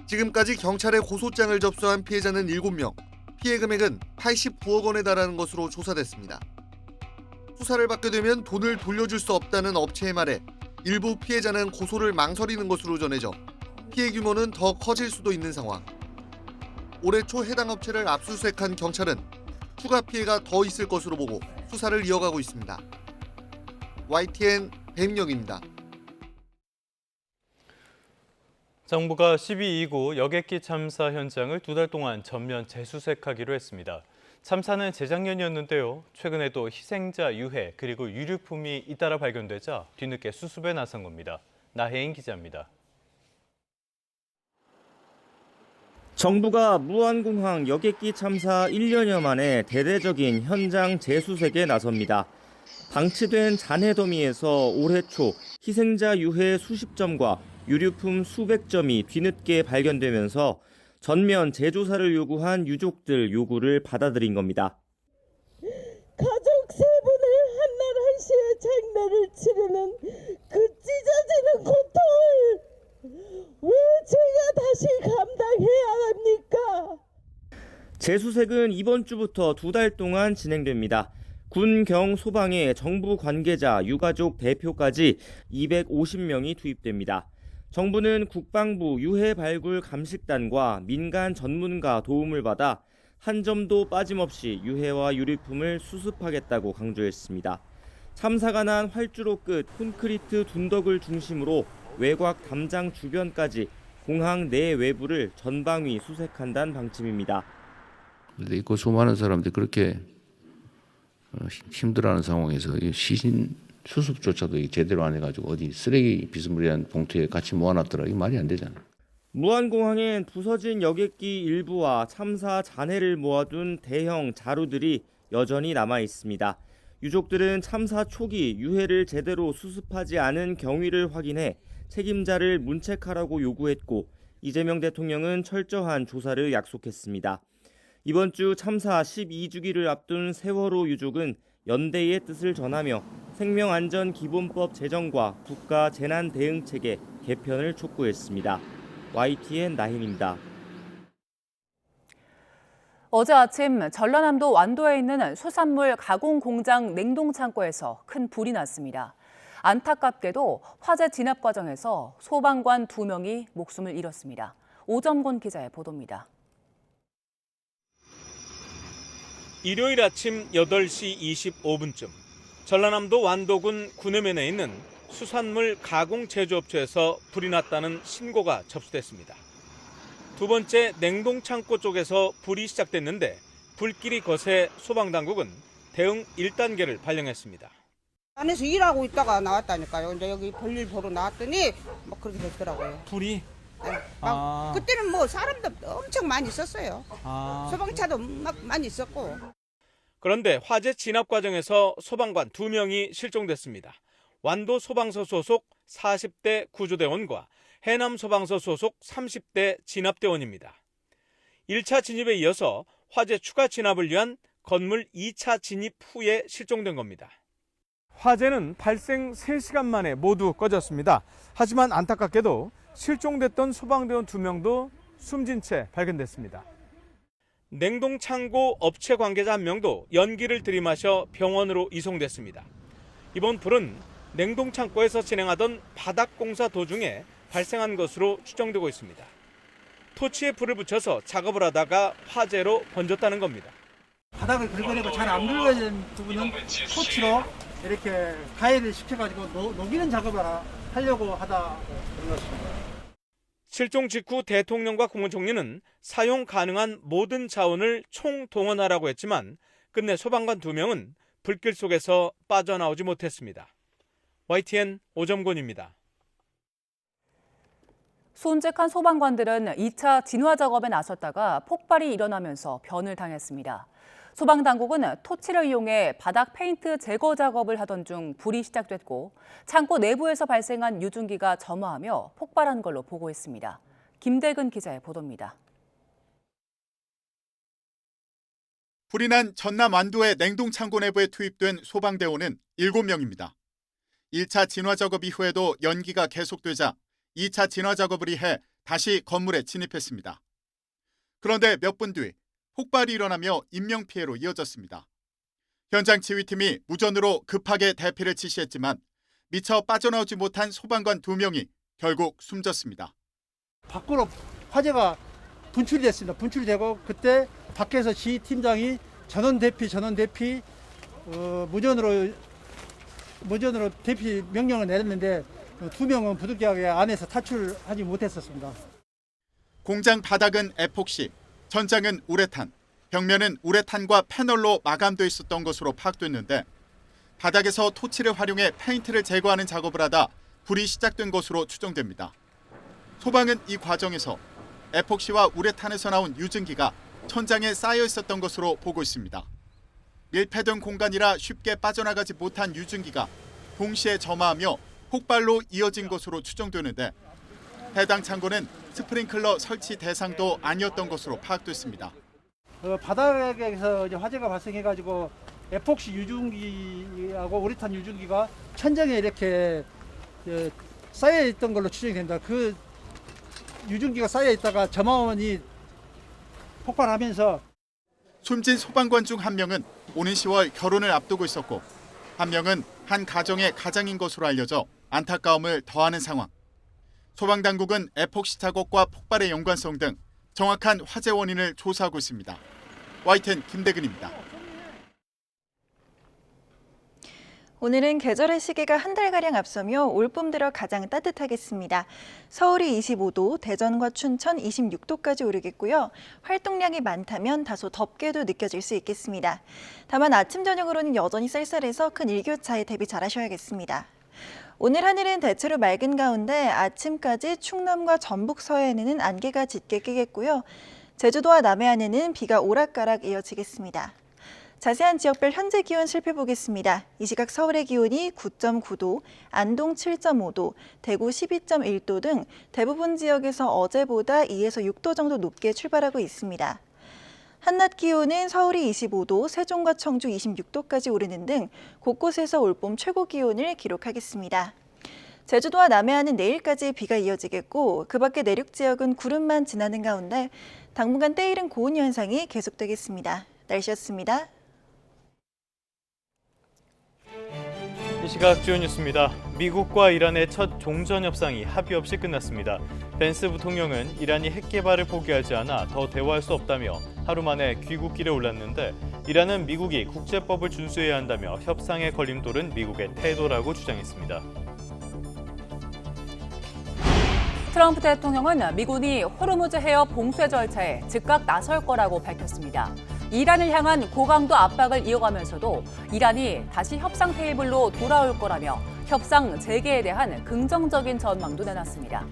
지금까지 경찰에 고소장을 접수한 피해자는 7명, 피해 금액은 89억 원에 달하는 것으로 조사됐습니다. 수사를 받게 되면 돈을 돌려줄 수 없다는 업체의 말에 일부 피해자는 고소를 망설이는 것으로 전해져 피해 규모는 더 커질 수도 있는 상황. 올해 초 해당 업체를 압수수색한 경찰은 추가 피해가 더 있을 것으로 보고 수사를 이어가고 있습니다. YTN 배민혁입니다. 정부가 12.29 여객기 참사 현장을 2달 동안 전면 재수색하기로 했습니다. 참사는 재작년이었는데요. 최근에 또 희생자 유해 그리고 유류품이 잇따라 발견되자 뒤늦게 수습에 나선 겁니다. 나혜인 기자입니다. 정부가 무안공항 여객기 참사 1년여 만에 대대적인 현장 재수색에 나섭니다. 방치된 잔해 더미에서 올해 초 희생자 유해 수십 점과 유류품 수백 점이 뒤늦게 발견되면서 전면 재조사를 요구한 유족들 요구를 받아들인 겁니다. 가족 세 분을 한날 한시에 장례를 치르는 그 찢어지는 고통을 왜 제가 다시 감당해야 합니까? 재수색은 이번 주부터 2달 동안 진행됩니다. 군, 경, 소방의 정부 관계자, 유가족 대표까지 250명이 투입됩니다. 정부는 국방부 유해 발굴 감식단과 민간 전문가 도움을 받아 한 점도 빠짐없이 유해와 유류품을 수습하겠다고 강조했습니다. 참사가 난 활주로 끝 콘크리트 둔덕을 중심으로 외곽 담장 주변까지 공항 내 외부를 전방위 수색한다는 방침입니다. 그런데 그 수많은 사람들이 그렇게 힘들어하는 상황에서 시신 수습조차도 제대로 안 해가지고 어디 쓰레기 비스무리한 봉투에 같이 모아놨더라. 이게 말이 안 되잖아. 무안공항엔 부서진 여객기 일부와 참사 잔해를 모아둔 대형 자루들이 여전히 남아 있습니다. 유족들은 참사 초기 유해를 제대로 수습하지 않은 경위를 확인해 책임자를 문책하라고 요구했고 이재명 대통령은 철저한 조사를 약속했습니다. 이번 주 참사 12주기를 앞둔 세월호 유족은 연대의 뜻을 전하며 생명안전기본법 제정과 국가재난대응체계 개편을 촉구했습니다. YTN 나힌입니다. 어제 아침 전라남도 완도에 있는 수산물 가공 공장 냉동창고에서 큰 불이 났습니다. 안타깝게도 화재 진압 과정에서 소방관 2명이 목숨을 잃었습니다. 오점곤 기자의 보도입니다. 일요일 아침 8시 25분쯤 전라남도 완도군 군내면에 있는 수산물 가공 제조업체에서 불이 났다는 신고가 접수됐습니다. 두 번째 냉동 창고 쪽에서 불이 시작됐는데 불길이 거세 소방당국은 대응 1단계를 발령했습니다. 안에서 일하고 있다가 나왔다니까요. 이제 여기 볼일 보러 나왔더니 막 그렇게 됐더라고요. 불이? 그때는 뭐 사람도 엄청 많이 있었어요. 소방차도 막 많이 있었고. 그런데 화재 진압 과정에서 소방관 2명이 실종됐습니다. 완도 소방서 소속 40대 구조대원과 해남 소방서 소속 30대 진압대원입니다. 1차 진입에 이어서 화재 추가 진압을 위한 건물 2차 진입 후에 실종된 겁니다. 화재는 발생 3시간 만에 모두 꺼졌습니다. 하지만 안타깝게도 실종됐던 소방대원 2명도 숨진 채 발견됐습니다. 냉동창고 업체 관계자 1명도 연기를 들이마셔 병원으로 이송됐습니다. 이번 불은 냉동창고에서 진행하던 바닥공사 도중에 발생한 것으로 추정되고 있습니다. 토치에 불을 붙여서 작업을 하다가 화재로 번졌다는 겁니다. 바닥을 긁어내고 잘 안 긁어진 부분은 토치로 이렇게 가열을 시켜가지고 녹이는 작업을 하려고 하다 그런 것입니다. 실종 직후 대통령과 국무총리는 사용 가능한 모든 자원을 총동원하라고 했지만 끝내 소방관 2명은 불길 속에서 빠져나오지 못했습니다. YTN 오점곤입니다. 순직한 소방관들은 2차 진화 작업에 나섰다가 폭발이 일어나면서 변을 당했습니다. 소방당국은 토치를 이용해 바닥 페인트 제거 작업을 하던 중 불이 시작됐고 창고 내부에서 발생한 유증기가 점화하며 폭발한 걸로 보고 있습니다. 김대근 기자의 보도입니다. 불이 난 전남 완도의 냉동창고 내부에 투입된 소방대원은 7명입니다. 1차 진화 작업 이후에도 연기가 계속되자 2차 진화 작업을 위해 다시 건물에 진입했습니다. 그런데 몇 분 뒤 폭발이 일어나며 인명피해로 이어졌습니다. 현장 지휘팀이 무전으로 급하게 대피를 지시했지만 미처 빠져나오지 못한 소방관 2명이 결국 숨졌습니다. 밖으로 화재가 분출이 됐습니다. 분출이 되고 그때 밖에서 지휘팀장이 전원 대피 무전으로 대피 명령을 내렸는데 2명은 부득이하게 안에서 탈출하지 못했었습니다. 공장 바닥은 에폭시, 전장은 우레탄, 벽면은 우레탄과 패널로 마감돼 있었던 것으로 파악됐는데 바닥에서 토치를 활용해 페인트를 제거하는 작업을 하다 불이 시작된 것으로 추정됩니다. 소방은 이 과정에서 에폭시와 우레탄에서 나온 유증기가 천장에 쌓여 있었던 것으로 보고 있습니다. 밀폐된 공간이라 쉽게 빠져나가지 못한 유증기가 동시에 점화하며 폭발로 이어진 것으로 추정되는데 해당 창고는 스프링클러 설치 대상도 아니었던 것으로 파악됐습니다. 바닥에서 이제 화재가 발생해가지고 에폭시 유증기하고 우레탄 유증기가 천장에 이렇게 쌓여 있던 걸로 추정이 됩니다. 그 유증기가 쌓여 있다가 점화원이 폭발하면서 숨진 소방관 중 한 명은 오는 10월 결혼을 앞두고 있었고 한 명은 한 가정의 가장인 것으로 알려져 안타까움을 더하는 상황. 소방당국은 에폭시 작업과 폭발의 연관성 등 정확한 화재 원인을 조사하고 있습니다. YTN 김대근입니다. 오늘은 계절의 시기가 한 달가량 앞서며 올봄 들어 가장 따뜻하겠습니다. 서울이 25도, 대전과 춘천 26도까지 오르겠고요. 활동량이 많다면 다소 덥게도 느껴질 수 있겠습니다. 다만 아침 저녁으로는 여전히 쌀쌀해서 큰 일교차에 대비 잘하셔야겠습니다. 오늘 하늘은 대체로 맑은 가운데 아침까지 충남과 전북 서해안에는 안개가 짙게 끼겠고요. 제주도와 남해안에는 비가 오락가락 이어지겠습니다. 자세한 지역별 현재 기온 살펴보겠습니다. 이 시각 서울의 기온이 9.9도, 안동 7.5도, 대구 12.1도 등 대부분 지역에서 어제보다 2에서 6도 정도 높게 출발하고 있습니다. 한낮 기온은 서울이 25도, 세종과 청주 26도까지 오르는 등 곳곳에서 올봄 최고 기온을 기록하겠습니다. 제주도와 남해안은 내일까지 비가 이어지겠고 그 밖에 내륙 지역은 구름만 지나는 가운데 당분간 때이른 고온 현상이 계속되겠습니다. 날씨였습니다. 이 시각 주요 뉴스입니다. 미국과 이란의 첫 종전 협상이 합의 없이 끝났습니다. 벤스 부통령은 이란이 핵 개발을 포기하지 않아 더 대화할 수 없다며 하루 만에 귀국길에 올랐는데 이란은 미국이 국제법을 준수해야 한다며 협상의 걸림돌은 미국의 태도라고 주장했습니다. 트럼프 대통령은 미군이 호르무즈 해협 봉쇄 절차에 즉각 나설 거라고 밝혔습니다. 이란을 향한 고강도 압박을 이어가면서도 이란이 다시 협상 테이블로 돌아올 거라며 협상 재개에 대한 긍정적인 전망도 내놨습니다.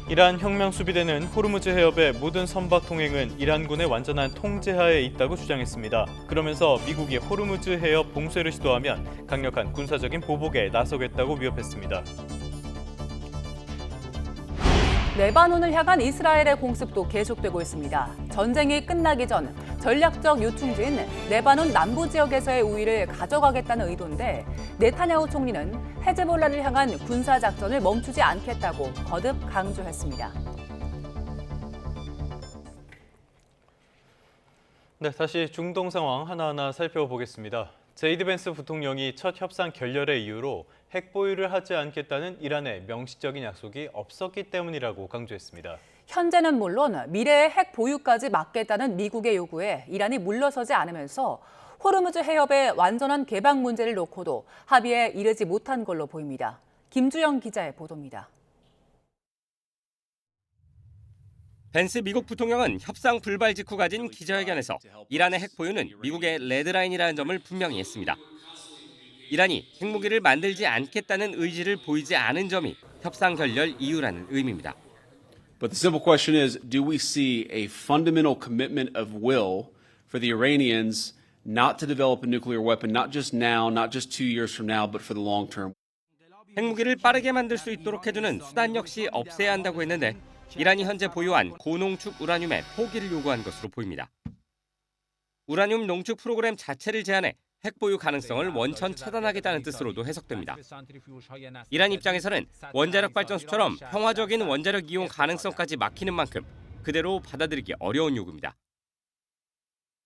이란 혁명수비대는 호르무즈 해협의 모든 선박 통행은 이란군의 완전한 통제하에 있다고 주장했습니다. 그러면서 미국이 호르무즈 해협 봉쇄를 시도하면 강력한 군사적인 보복에 나서겠다고 위협했습니다. 레바논을 향한 이스라엘의 공습도 계속되고 있습니다. 전쟁이 끝나기 전 전략적 요충지인 레바논 남부 지역에서의 우위를 가져가겠다는 의도인데 네타냐후 총리는 헤즈볼라를 향한 군사작전을 멈추지 않겠다고 거듭 강조했습니다. 네, 다시 중동 상황 하나하나 살펴보겠습니다. 제이드 벤스 부통령이 첫 협상 결렬의 이유로 핵 보유를 하지 않겠다는 이란의 명시적인 약속이 없었기 때문이라고 강조했습니다. 현재는 물론 미래의 핵 보유까지 막겠다는 미국의 요구에 이란이 물러서지 않으면서 호르무즈 해협의 완전한 개방 문제를 놓고도 합의에 이르지 못한 걸로 보입니다. 김주영 기자의 보도입니다. 벤스 미국 부통령은 협상 불발 직후 가진 기자회견에서 이란의 핵 보유는 미국의 레드라인이라는 점을 분명히 했습니다. 이란이 핵무기를 만들지 않겠다는 의지를 보이지 않은 점이 협상 결렬 이유라는 의미입니다. But the simple question is, do we see a fundamental commitment of will for the Iranians not to develop a nuclear weapon, not just now, not just 2 years from now, but for the long term? 핵무기를 빠르게 만들 수 있도록 해주는 수단 역시 없애야 한다고 했는데 이란이 현재 보유한 고농축 우라늄의 포기를 요구한 것으로 보입니다. 우라늄 농축 프로그램 자체를 제한해 핵 보유 가능성을 원천 차단하겠다는 뜻으로도 해석됩니다. 이란 입장에서는 원자력 발전소처럼 평화적인 원자력 이용 가능성까지 막히는 만큼 그대로 받아들이기 어려운 요구입니다.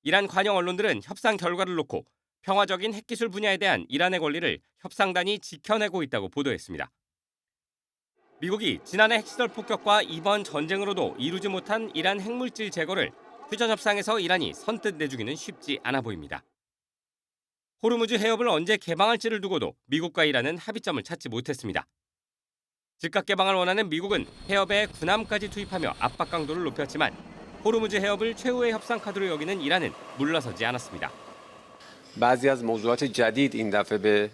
이란 관영 언론들은 협상 결과를 놓고 평화적인 핵기술 분야에 대한 이란의 권리를 협상단이 지켜내고 있다고 보도했습니다. 미국이 지난해 핵시설 폭격과 이번 전쟁으로도 이루지 못한 이란 핵물질 제거를 휴전 협상에서 이란이 선뜻 내주기는 쉽지 않아 보입니다. 호르무즈 해협을 언제 개방할지를 두고도 미국과 이란은 합의점을 찾지 못했습니다. 즉각 개방을 원하는 미국은 해협에 군함까지 투입하며 압박 강도를 높였지만 호르무즈 해협을 최후의 협상 카드로 여기는 이란은 물러서지 않았습니다. بعضی از موضوعات جدید این دفعه به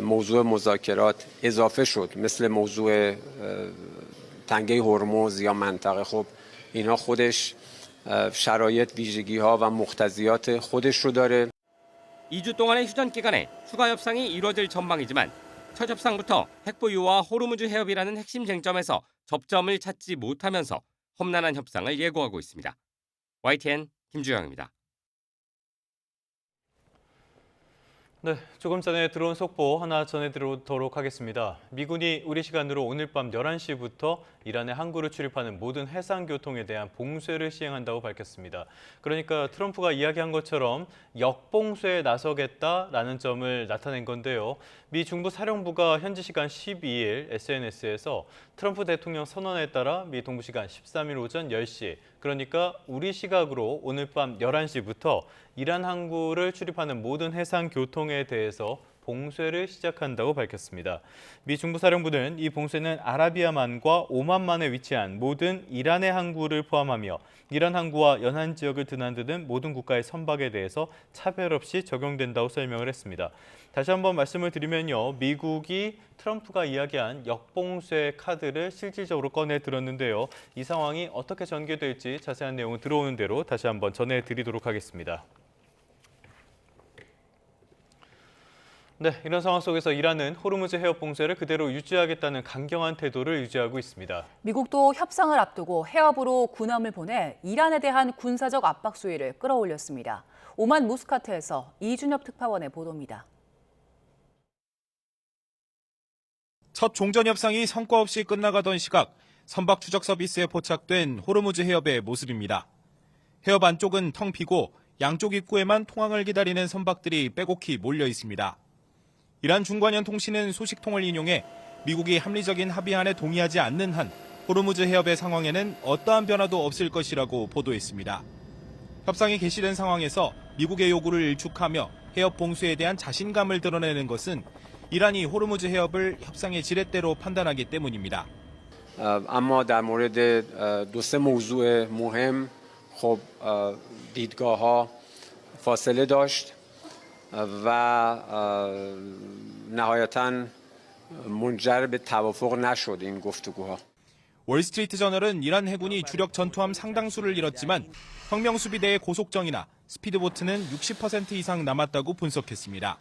موضوع مذاکرات اضافه شد مثل موضوع تنگه هرمز یا منطقه. خب اینا خودش شرایط ویژگی‌ها و مقتضیات خودش رو داره. 2주 동안의 휴전 기간에 추가 협상이 이루어질 전망이지만 첫 협상부터 핵 보유와 호르무즈 해협이라는 핵심 쟁점에서 접점을 찾지 못하면서 험난한 협상을 예고하고 있습니다. YTN 김주영입니다. 네, 조금 전에 들어온 속보 하나 전해드리도록 하겠습니다. 미군이 우리 시간으로 오늘 밤 11시부터 이란의 항구를 출입하는 모든 해상교통에 대한 봉쇄를 시행한다고 밝혔습니다. 그러니까 트럼프가 이야기한 것처럼 역봉쇄에 나서겠다라는 점을 나타낸 건데요. 미 중부사령부가 현지 시간 12일 SNS에서 트럼프 대통령 선언에 따라 미 동부시간 13일 오전 10시, 그러니까 우리 시각으로 오늘 밤 11시부터 이란 항구를 출입하는 모든 해상 교통에 대해서 봉쇄를 시작한다고 밝혔습니다. 미 중부사령부는 이 봉쇄는 아라비아만과 오만만에 위치한 모든 이란의 항구를 포함하며 이란 항구와 연안 지역을 드나드는 모든 국가의 선박에 대해서 차별 없이 적용된다고 설명을 했습니다. 다시 한번 말씀을 드리면요. 미국이 트럼프가 이야기한 역봉쇄 카드를 실질적으로 꺼내 들었는데요. 이 상황이 어떻게 전개될지 자세한 내용은 들어오는 대로 다시 한번 전해드리도록 하겠습니다. 네, 이런 상황 속에서 이란은 호르무즈 해협 봉쇄를 그대로 유지하겠다는 강경한 태도를 유지하고 있습니다. 미국도 협상을 앞두고 해협으로 군함을 보내 이란에 대한 군사적 압박 수위를 끌어올렸습니다. 오만 무스카트에서 이준엽 특파원의 보도입니다. 첫 종전 협상이 성과 없이 끝나가던 시각, 선박 추적 서비스에 포착된 호르무즈 해협의 모습입니다. 해협 안쪽은 텅 비고 양쪽 입구에만 통항을 기다리는 선박들이 빼곡히 몰려 있습니다. 이란 중관연 통신은 소식통을 인용해 미국이 합리적인 합의안에 동의하지 않는 한 호르무즈 해협의 상황에는 어떠한 변화도 없을 것이라고 보도했습니다. 협상이 개시된 상황에서 미국의 요구를 일축하며 해협 봉쇄에 대한 자신감을 드러내는 것은 이란이 호르무즈 해협을 협상의 지렛대로 판단하기 때문입니다. اما در مورد دو سه موضوع مهم خب دیدگاه‌ها فاصله داشت و نهایتاً منجر به توافق نشد این گفتگوها. 월스트리트 저널은 이란 해군이 주력 전투함 상당수를 잃었지만 혁명수비대의 고속정이나 스피드보트는 60% 이상 남았다고 분석했습니다.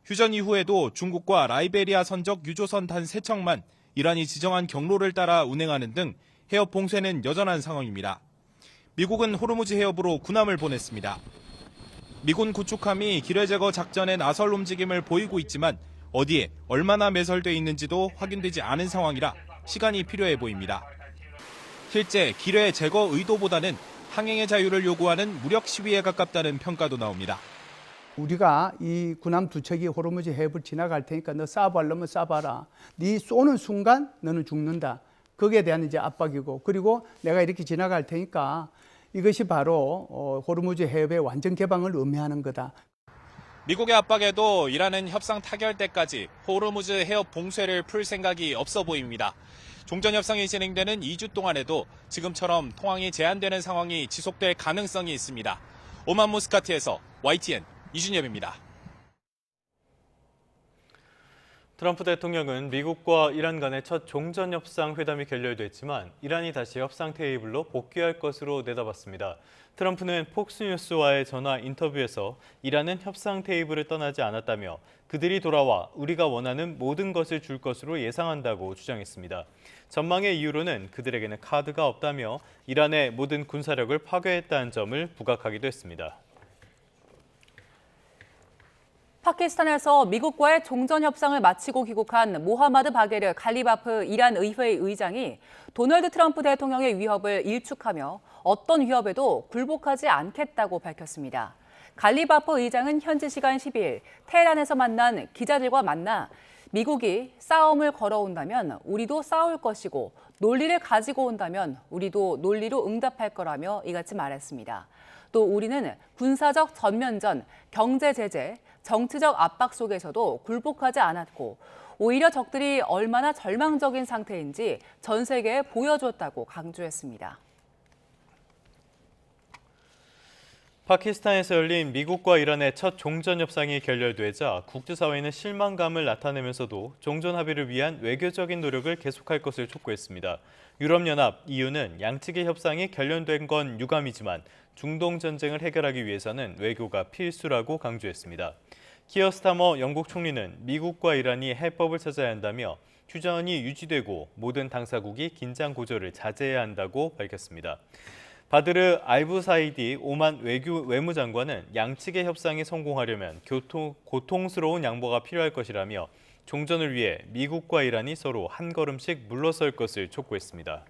휴전 이후에도 중국과 라이베리아 선적 유조선 단 3척만 이란이 지정한 경로를 따라 운행하는 등 해협 봉쇄는 여전한 상황입니다. 미국은 호르무즈 해협으로 군함을 보냈습니다. 미군 구축함이 기뢰 제거 작전에 나설 움직임을 보이고 있지만 어디에 얼마나 매설돼 있는지도 확인되지 않은 상황이라 시간이 필요해 보입니다. 실제 기뢰 제거 의도보다는 항행의 자유를 요구하는 무력 시위에 가깝다는 평가도 나옵니다. 우리가 이 군함 두 척이 호르무즈 해협을 지나갈 테니까 너 쏴보려면 쏴봐라. 네 쏘는 순간 너는 죽는다. 거기에 대한 이제 압박이고, 그리고 내가 이렇게 지나갈 테니까 이것이 바로 호르무즈 해협의 완전 개방을 의미하는 거다. 미국의 압박에도 이란은 협상 타결 때까지 호르무즈 해협 봉쇄를 풀 생각이 없어 보입니다. 종전 협상이 진행되는 2주 동안에도 지금처럼 통항이 제한되는 상황이 지속될 가능성이 있습니다. 오만 무스카트에서 YTN 이준엽입니다. 트럼프 대통령은 미국과 이란 간의 첫 종전협상 회담이 결렬됐지만 이란이 다시 협상 테이블로 복귀할 것으로 내다봤습니다. 트럼프는 폭스뉴스와의 전화 인터뷰에서 이란은 협상 테이블을 떠나지 않았다며 그들이 돌아와 우리가 원하는 모든 것을 줄 것으로 예상한다고 주장했습니다. 전망의 이유로는 그들에게는 카드가 없다며 이란의 모든 군사력을 파괴했다는 점을 부각하기도 했습니다. 파키스탄에서 미국과의 종전 협상을 마치고 귀국한 모하마드 바게르 갈리바프 이란 의회 의장이 도널드 트럼프 대통령의 위협을 일축하며 어떤 위협에도 굴복하지 않겠다고 밝혔습니다. 갈리바프 의장은 현지 시간 12일 테헤란에서 만난 기자들과 만나 미국이 싸움을 걸어온다면 우리도 싸울 것이고 논리를 가지고 온다면 우리도 논리로 응답할 거라며 이같이 말했습니다. 또 우리는 군사적 전면전, 경제 제재, 정치적 압박 속에서도 굴복하지 않았고 오히려 적들이 얼마나 절망적인 상태인지 전 세계에 보여줬다고 강조했습니다. 파키스탄에서 열린 미국과 이란의 첫 종전 협상이 결렬되자 국제사회는 실망감을 나타내면서도 종전 합의를 위한 외교적인 노력을 계속할 것을 촉구했습니다. 유럽연합, EU는 양측의 협상이 결렬된 건 유감이지만 중동 전쟁을 해결하기 위해서는 외교가 필수라고 강조했습니다. 키어 스타머 영국 총리는 미국과 이란이 해법을 찾아야 한다며 휴전이 유지되고 모든 당사국이 긴장 고조를 자제해야 한다고 밝혔습니다. 바드르 알부사이디 오만 외무장관은 양측의 협상이 성공하려면 고통스러운 양보가 필요할 것이라며 종전을 위해 미국과 이란이 서로 한 걸음씩 물러설 것을 촉구했습니다.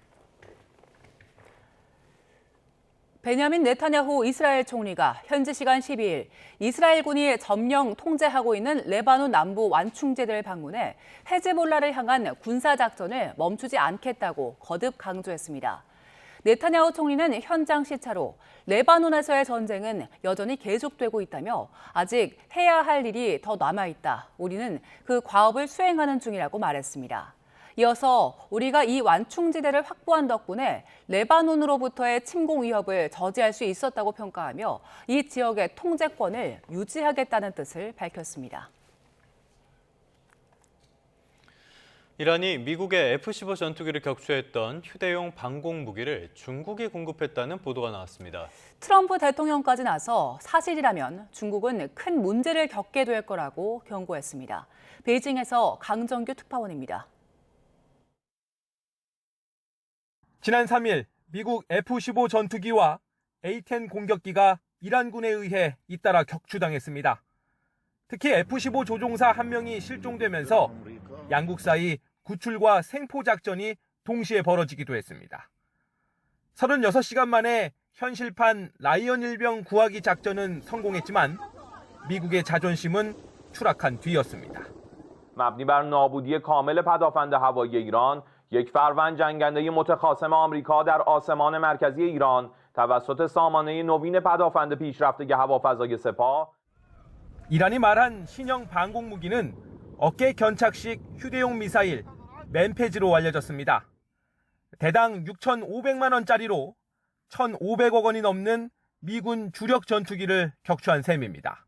베냐민 네타냐후 이스라엘 총리가 현지 시간 12일 이스라엘군이 점령 통제하고 있는 레바논 남부 완충제대를 방문해 헤즈볼라를 향한 군사작전을 멈추지 않겠다고 거듭 강조했습니다. 네타냐후 총리는 현장 시차로 레바논에서의 전쟁은 여전히 계속되고 있다며 아직 해야 할 일이 더 남아있다. 우리는 그 과업을 수행하는 중이라고 말했습니다. 이어서 우리가 이 완충지대를 확보한 덕분에 레바논으로부터의 침공 위협을 저지할 수 있었다고 평가하며 이 지역의 통제권을 유지하겠다는 뜻을 밝혔습니다. 이란이 미국의 F-15 전투기를 격추했던 휴대용 방공 무기를 중국이 공급했다는 보도가 나왔습니다. 트럼프 대통령까지 나서 사실이라면 중국은 큰 문제를 겪게 될 거라고 경고했습니다. 베이징에서 강정규 특파원입니다. 지난 3일 미국 F-15 전투기와 A-10 공격기가 이란군에 의해 잇따라 격추당했습니다. 특히 F-15 조종사 1명이 실종되면서 양국 사이 구출과 생포 작전이 동시에 벌어지기도 했습니다. 36시간 만에 현실판 라이언 일병 구하기 작전은 성공했지만 미국의 자존심은 추락한 뒤였습니다. مبنی بر نابودی کامل پدافند هوایی ایران یک فروند جنگنده متخاصم آمریکا در آسمان مرکزی ایران توسط سامانه نوین پدافند پیشرفته هوافضای سپاه 이란이 말한 신형 방공 무기는 어깨 견착식 휴대용 미사일 맨페지로 알려졌습니다. 대당 6,500만 원짜리로 1,500억 원이 넘는 미군 주력 전투기를 격추한 셈입니다.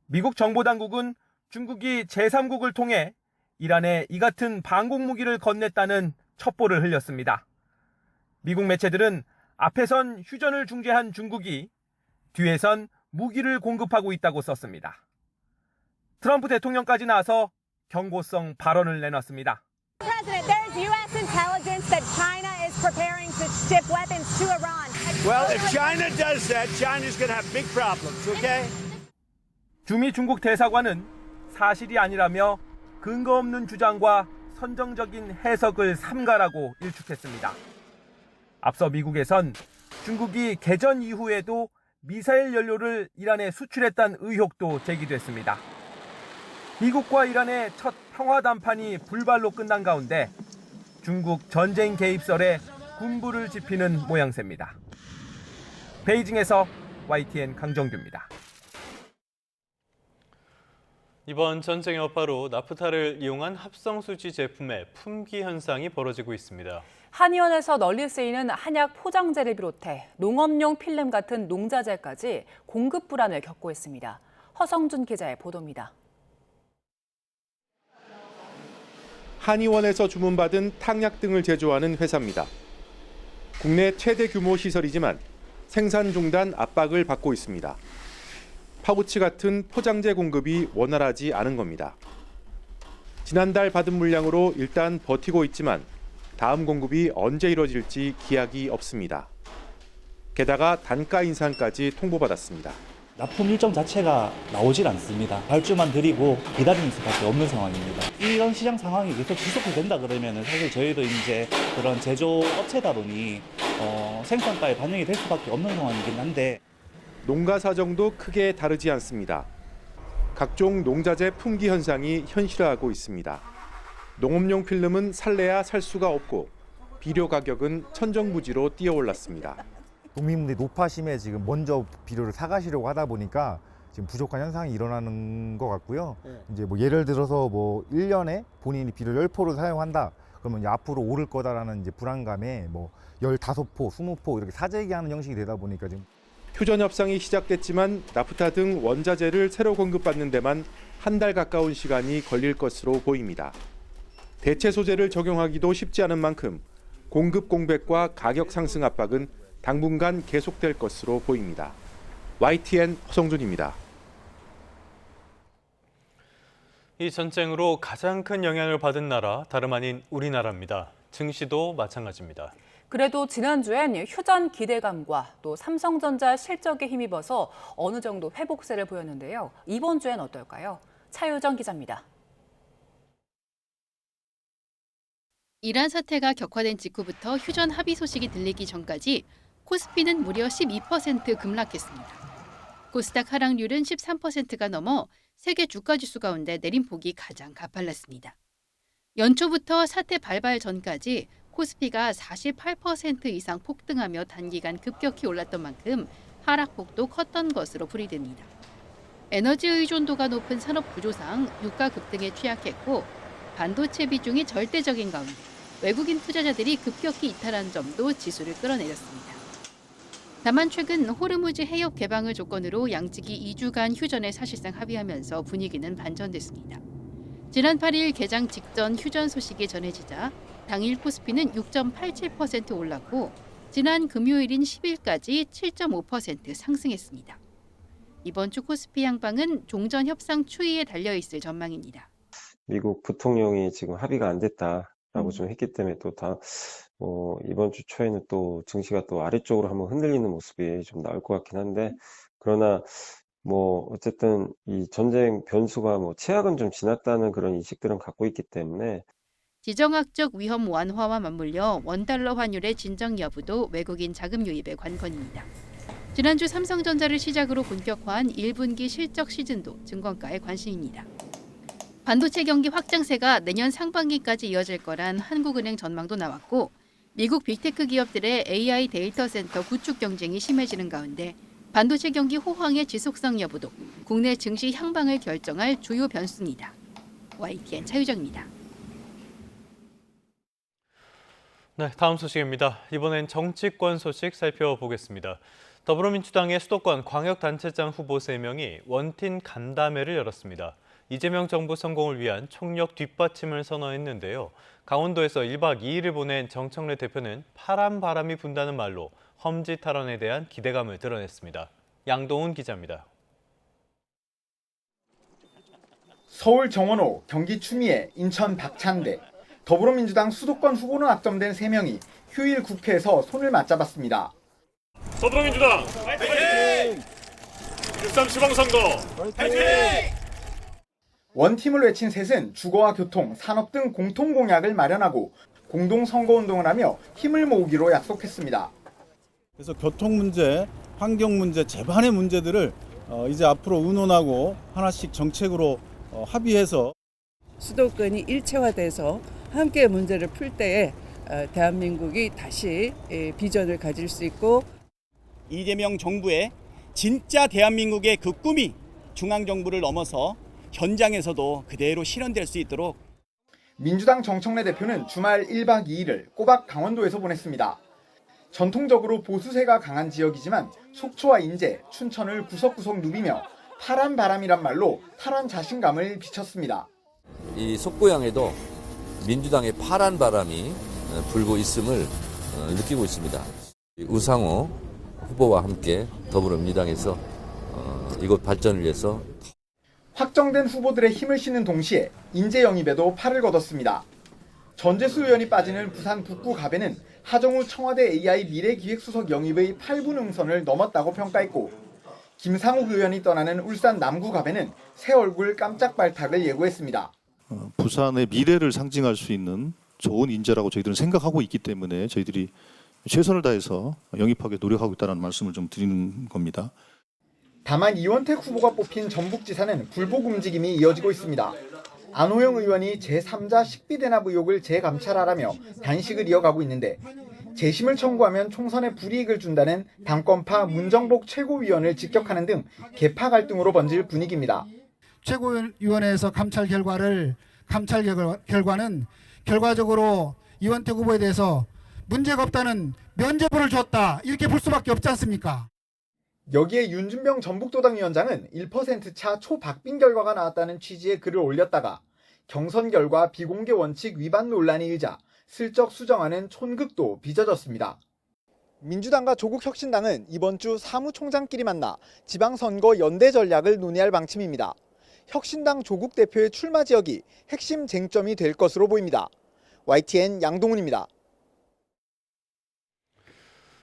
미국 정보당국은 중국이 제3국을 통해 이란에 이 같은 방공 무기를 건넸다는 첩보를 흘렸습니다. 미국 매체들은 앞에선 휴전을 중재한 중국이 뒤에선 무기를 공급하고 있다고 썼습니다. 트럼프 대통령까지 나서 경고성 발언을 내놨습니다. President, there's U.S. intelligence that China is preparing to ship weapons to Iran. Well, if China does that, China's going to have big problems, okay? 주미 중국 대사관은 사실이 아니라며 근거 없는 주장과 선정적인 해석을 삼가라고 일축했습니다. 앞서 미국에선 중국이 개전 이후에도 미사일 연료를 이란에 수출했다는 의혹도 제기됐습니다. 미국과 이란의 첫 평화談판이 불발로 끝난 가운데 중국 전쟁 개입설에 군부를 지피는 모양새입니다. 베이징에서 YTN 강정규입니다. 이번 전쟁 여파로 나프타를 이용한 합성수지 제품의 품귀 현상이 벌어지고 있습니다. 한의원에서 널리 쓰이는 한약 포장재를 비롯해 농업용 필름 같은 농자재까지 공급 불안을 겪고 있습니다. 허성준 기자의 보도입니다. 한의원에서 주문받은 탕약 등을 제조하는 회사입니다. 국내 최대 규모 시설이지만 생산 중단 압박을 받고 있습니다. 파우치 같은 포장재 공급이 원활하지 않은 겁니다. 지난달 받은 물량으로 일단 버티고 있지만 다음 공급이 언제 이뤄질지 기약이 없습니다. 게다가 단가 인상까지 통보받았습니다. 납품 일정 자체가 나오질 않습니다. 발주만 드리고 기다리는 수밖에 없는 상황입니다. 이런 시장 상황이 계속 지속이 된다 그러면 사실 저희도 이제 그런 제조 업체다 보니 생산가에 반영이 될 수밖에 없는 상황이긴 한데 농가 사정도 크게 다르지 않습니다. 각종 농자재 품귀 현상이 현실화하고 있습니다. 농업용 필름은 살래야 살 수가 없고 비료 가격은 천정부지로 뛰어올랐습니다. 농민분들이 노파심에 지금 먼저 비료를 사가시려고 하다 보니까 지금 부족한 현상이 일어나는 것 같고요. 이제 뭐 예를 들어서 뭐 1년에 본인이 비료를 10포를 사용한다. 그러면 이제 앞으로 오를 거다라는 이제 불안감에 뭐 15포, 20포 이렇게 사재기하는 형식이 되다 보니까 지금 휴전 협상이 시작됐지만 나프타 등 원자재를 새로 공급받는 데만 한 달 가까운 시간이 걸릴 것으로 보입니다. 대체 소재를 적용하기도 쉽지 않은 만큼 공급 공백과 가격 상승 압박은 당분간 계속될 것으로 보입니다. YTN 허성준입니다. 이 전쟁으로 가장 큰 영향을 받은 나라 다름 아닌 우리나라입니다. 증시도 마찬가지입니다. 그래도 지난주엔 휴전 기대감과 또 삼성전자 실적에 힘입어서 어느 정도 회복세를 보였는데요. 이번 주엔 어떨까요? 차유정 기자입니다. 이란 사태가 격화된 직후부터 휴전 합의 소식이 들리기 전까지 코스피는 무려 12% 급락했습니다. 코스닥 하락률은 13%가 넘어 세계 주가 지수 가운데 내림폭이 가장 가팔랐습니다. 연초부터 사태 발발 전까지 코스피가 48% 이상 폭등하며 단기간 급격히 올랐던 만큼 하락폭도 컸던 것으로 풀이됩니다. 에너지 의존도가 높은 산업 구조상 유가 급등에 취약했고 반도체 비중이 절대적인 가운데 외국인 투자자들이 급격히 이탈한 점도 지수를 끌어내렸습니다. 다만 최근 호르무즈 해협 개방을 조건으로 양측이 2주간 휴전에 사실상 합의하면서 분위기는 반전됐습니다. 지난 8일 개장 직전 휴전 소식이 전해지자 당일 코스피는 6.87% 올랐고 지난 금요일인 10일까지 7.5% 상승했습니다. 이번 주 코스피 향방은 종전 협상 추이에 달려있을 전망입니다. 미국 부통령이 지금 합의가 안 됐다라고 좀 했기 때문에 또 이번 주 초에는 또 증시가 또 아래쪽으로 한번 흔들리는 모습이 좀 나올 것 같긴 한데, 그러나 어쨌든 이 전쟁 변수가 최악은 좀 지났다는 그런 인식들은 갖고 있기 때문에 지정학적 위험 완화와 맞물려 원달러 환율의 진정 여부도 외국인 자금 유입의 관건입니다. 지난주 삼성전자를 시작으로 본격화한 1분기 실적 시즌도 증권가의 관심입니다. 반도체 경기 확장세가 내년 상반기까지 이어질 거란 한국은행 전망도 나왔고, 미국 빅테크 기업들의 AI 데이터 센터 구축 경쟁이 심해지는 가운데 반도체 경기 호황의 지속성 여부도 국내 증시 향방을 결정할 주요 변수입니다. YTN 차유정입니다. 네, 다음 소식입니다. 이번엔 정치권 소식 살펴보겠습니다. 더불어민주당의 수도권 광역단체장 후보 3명이 원팀 간담회를 열었습니다. 이재명 정부 성공을 위한 총력 뒷받침을 선언했는데요. 강원도에서 1박 2일을 보낸 정청래 대표는 파란 바람이 분다는 말로 험지 탈원에 대한 기대감을 드러냈습니다. 양동훈 기자입니다. 서울 정원호, 경기 추미애, 인천 박찬대, 더불어민주당 수도권 후보로 낙점된 3명이 휴일 국회에서 손을 맞잡았습니다. 더불어민주당 파이팅! 6.3 지방선거 파이팅! 원팀을 외친 셋은 주거와 교통, 산업 등 공통 공약을 마련하고 공동 선거운동을 하며 힘을 모으기로 약속했습니다. 그래서 교통 문제, 환경 문제, 재반의 문제들을 이제 앞으로 의논하고 하나씩 정책으로 합의해서 수도권이 일체화돼서 함께 문제를 풀 때에 대한민국이 다시 비전을 가질 수 있고, 이재명 정부의 진짜 대한민국의 그 꿈이 중앙정부를 넘어서 현장에서도 그대로 실현될 수 있도록. 민주당 정청래 대표는 주말 1박 2일을 꼬박 강원도에서 보냈습니다. 전통적으로 보수세가 강한 지역이지만 속초와 인제, 춘천을 구석구석 누비며 파란 바람이란 말로 탈원 자신감을 비쳤습니다. 이 속고양에도 민주당의 파란 바람이 불고 있음을 느끼고 있습니다. 우상호 후보와 함께 더불어민주당에서 이곳 발전을 위해서 확정된 후보들의 힘을 실는 동시에 인재 영입에도 팔을 걷었습니다. 전재수 의원이 빠지는 부산 북구 갑에는 하정우 청와대 AI 미래기획수석 영입의 8분 응선을 넘었다고 평가했고, 김상욱 의원이 떠나는 울산 남구 갑에는 새 얼굴 깜짝 발탁을 예고했습니다. 부산의 미래를 상징할 수 있는 좋은 인재라고 저희들은 생각하고 있기 때문에 저희들이 최선을 다해서 영입하게 노력하고 있다는 말씀을 좀 드리는 겁니다. 다만 이원택 후보가 뽑힌 전북지사는 굴복 움직임이 이어지고 있습니다. 안호영 의원이 제3자 식비 대납 의혹을 재감찰하라며 단식을 이어가고 있는데, 재심을 청구하면 총선에 불이익을 준다는 당권파 문정복 최고위원을 직격하는 등 계파 갈등으로 번질 분위기입니다. 최고위원회에서 감찰 결과는 결과적으로 이원택 후보에 대해서 문제가 없다는 면죄부를 줬다, 이렇게 볼 수밖에 없지 않습니까? 여기에 윤준병 전북도당위원장은 1%차 초박빙 결과가 나왔다는 취지의 글을 올렸다가 경선 결과 비공개 원칙 위반 논란이 일자 슬쩍 수정하는 촌극도 빚어졌습니다. 민주당과 조국혁신당은 이번 주 사무총장끼리 만나 지방선거 연대 전략을 논의할 방침입니다. 혁신당 조국 대표의 출마 지역이 핵심 쟁점이 될 것으로 보입니다. YTN 양동훈입니다.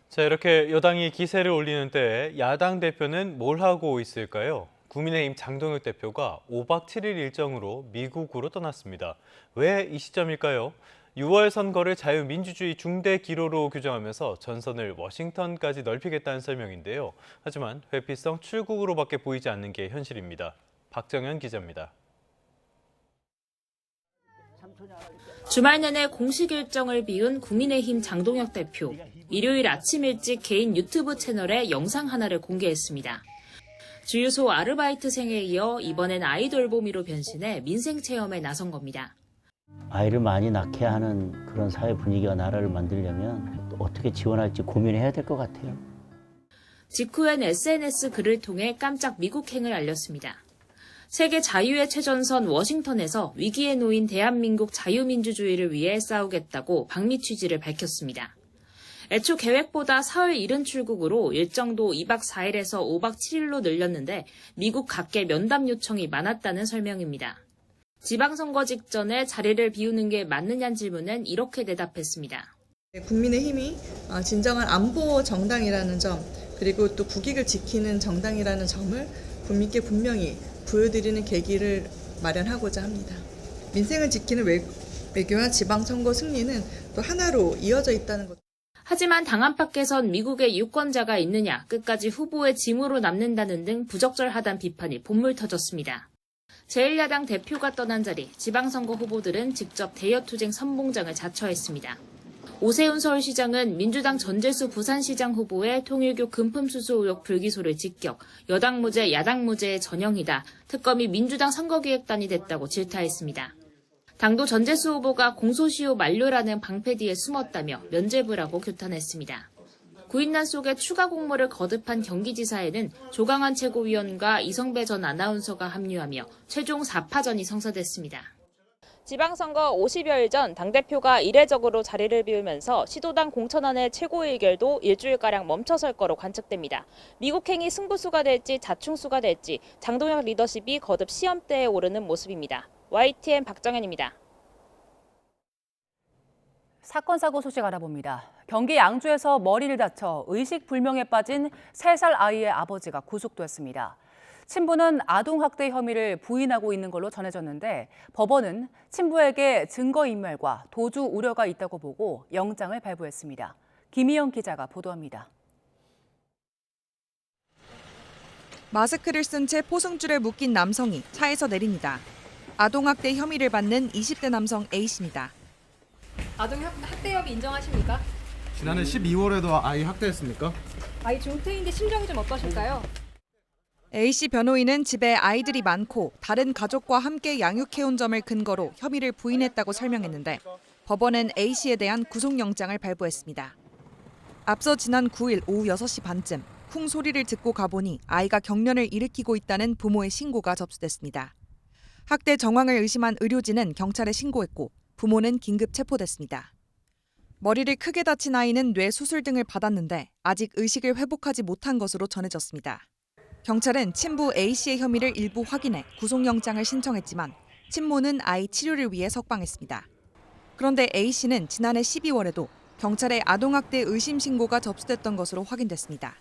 자, 이렇게 여당이 기세를 올리는 때 야당 대표는 뭘 하고 있을까요? 국민의힘 장동혁 대표가 5박 7일 일정으로 미국으로 떠났습니다. 왜 이 시점일까요? 6월 선거를 자유민주주의 중대 기로로 규정하면서 전선을 워싱턴까지 넓히겠다는 설명인데요. 하지만 회피성 출국으로밖에 보이지 않는 게 현실입니다. 박정현 기자입니다. 주말 내내 공식 일정을 비운 국민의힘 장동혁 대표. 일요일 아침 일찍 개인 유튜브 채널에 영상 하나를 공개했습니다. 주유소 아르바이트생에 이어 이번엔 아이돌보미로 변신해 민생 체험에 나선 겁니다. 아이를 많이 낳게 하는 그런 사회 분위기와 나라를 만들려면 또 어떻게 지원할지 고민해야 될 것 같아요. 직후엔 SNS 글을 통해 깜짝 미국행을 알렸습니다. 세계 자유의 최전선 워싱턴에서 위기에 놓인 대한민국 자유민주주의를 위해 싸우겠다고 방미 취지를 밝혔습니다. 애초 계획보다 사흘 이른 출국으로 일정도 2박 4일에서 5박 7일로 늘렸는데 미국 각계 면담 요청이 많았다는 설명입니다. 지방선거 직전에 자리를 비우는 게 맞느냐는 질문엔 이렇게 대답했습니다. 국민의힘이 진정한 안보 정당이라는 점, 그리고 또 국익을 지키는 정당이라는 점을 국민께 분명히 보여드리는 계기를 마련하고자 합니다. 민생을 지키는 외교와 지방선거 승리는 또 하나로 이어져 있다는 것. 하지만 당 안팎에선 미국에 유권자가 있느냐, 끝까지 후보의 짐으로 남는다는 등 부적절하다는 비판이 본물 터졌습니다. 제1야당 대표가 떠난 자리, 지방선거 후보들은 직접 대여투쟁 선봉장을 자처했습니다. 오세훈 서울시장은 민주당 전재수 부산시장 후보의 통일교 금품수수 의혹 불기소를 직격, 여당 무죄, 야당 무죄의 전형이다, 특검이 민주당 선거기획단이 됐다고 질타했습니다. 당도 전재수 후보가 공소시효 만료라는 방패 뒤에 숨었다며 면죄부라고 규탄했습니다. 구인난 속에 추가 공모를 거듭한 경기지사에는 조강한 최고위원과 이성배 전 아나운서가 합류하며 최종 4파전이 성사됐습니다. 지방선거 50여일 전 당대표가 이례적으로 자리를 비우면서 시도당 공천안의 최고 의결도 일주일가량 멈춰설 거로 관측됩니다. 미국행이 승부수가 될지 자충수가 될지 장동혁 리더십이 거듭 시험대에 오르는 모습입니다. YTN 박정현입니다. 사건 사고 소식 알아봅니다. 경기 양주에서 머리를 다쳐 의식불명에 빠진 3살 아이의 아버지가 구속됐습니다. 친부는 아동학대 혐의를 부인하고 있는 걸로 전해졌는데 법원은 친부에게 증거인멸과 도주 우려가 있다고 보고 영장을 발부했습니다. 김희영 기자가 보도합니다. 마스크를 쓴 채 포승줄에 묶인 남성이 차에서 내립니다. 아동학대 혐의를 받는 20대 남성 A씨입니다. 아동학대 혐의 인정하십니까? 지난해 12월에도 아이 학대했습니까? 아이 중퇴인데 심정이 좀 어떠실까요? A씨 변호인은 집에 아이들이 많고 다른 가족과 함께 양육해온 점을 근거로 혐의를 부인했다고 설명했는데 법원은 A씨에 대한 구속영장을 발부했습니다. 앞서 지난 9일 오후 6시 반쯤 쿵 소리를 듣고 가보니 아이가 경련을 일으키고 있다는 부모의 신고가 접수됐습니다. 학대 정황을 의심한 의료진은 경찰에 신고했고 부모는 긴급 체포됐습니다. 머리를 크게 다친 아이는 뇌 수술 등을 받았는데 아직 의식을 회복하지 못한 것으로 전해졌습니다. 경찰은 친부 A씨의 혐의를 일부 확인해 구속영장을 신청했지만 친모는 아이 치료를 위해 석방했습니다. 그런데 A씨는 지난해 12월에도 경찰에 아동학대 의심 신고가 접수됐던 것으로 확인됐습니다.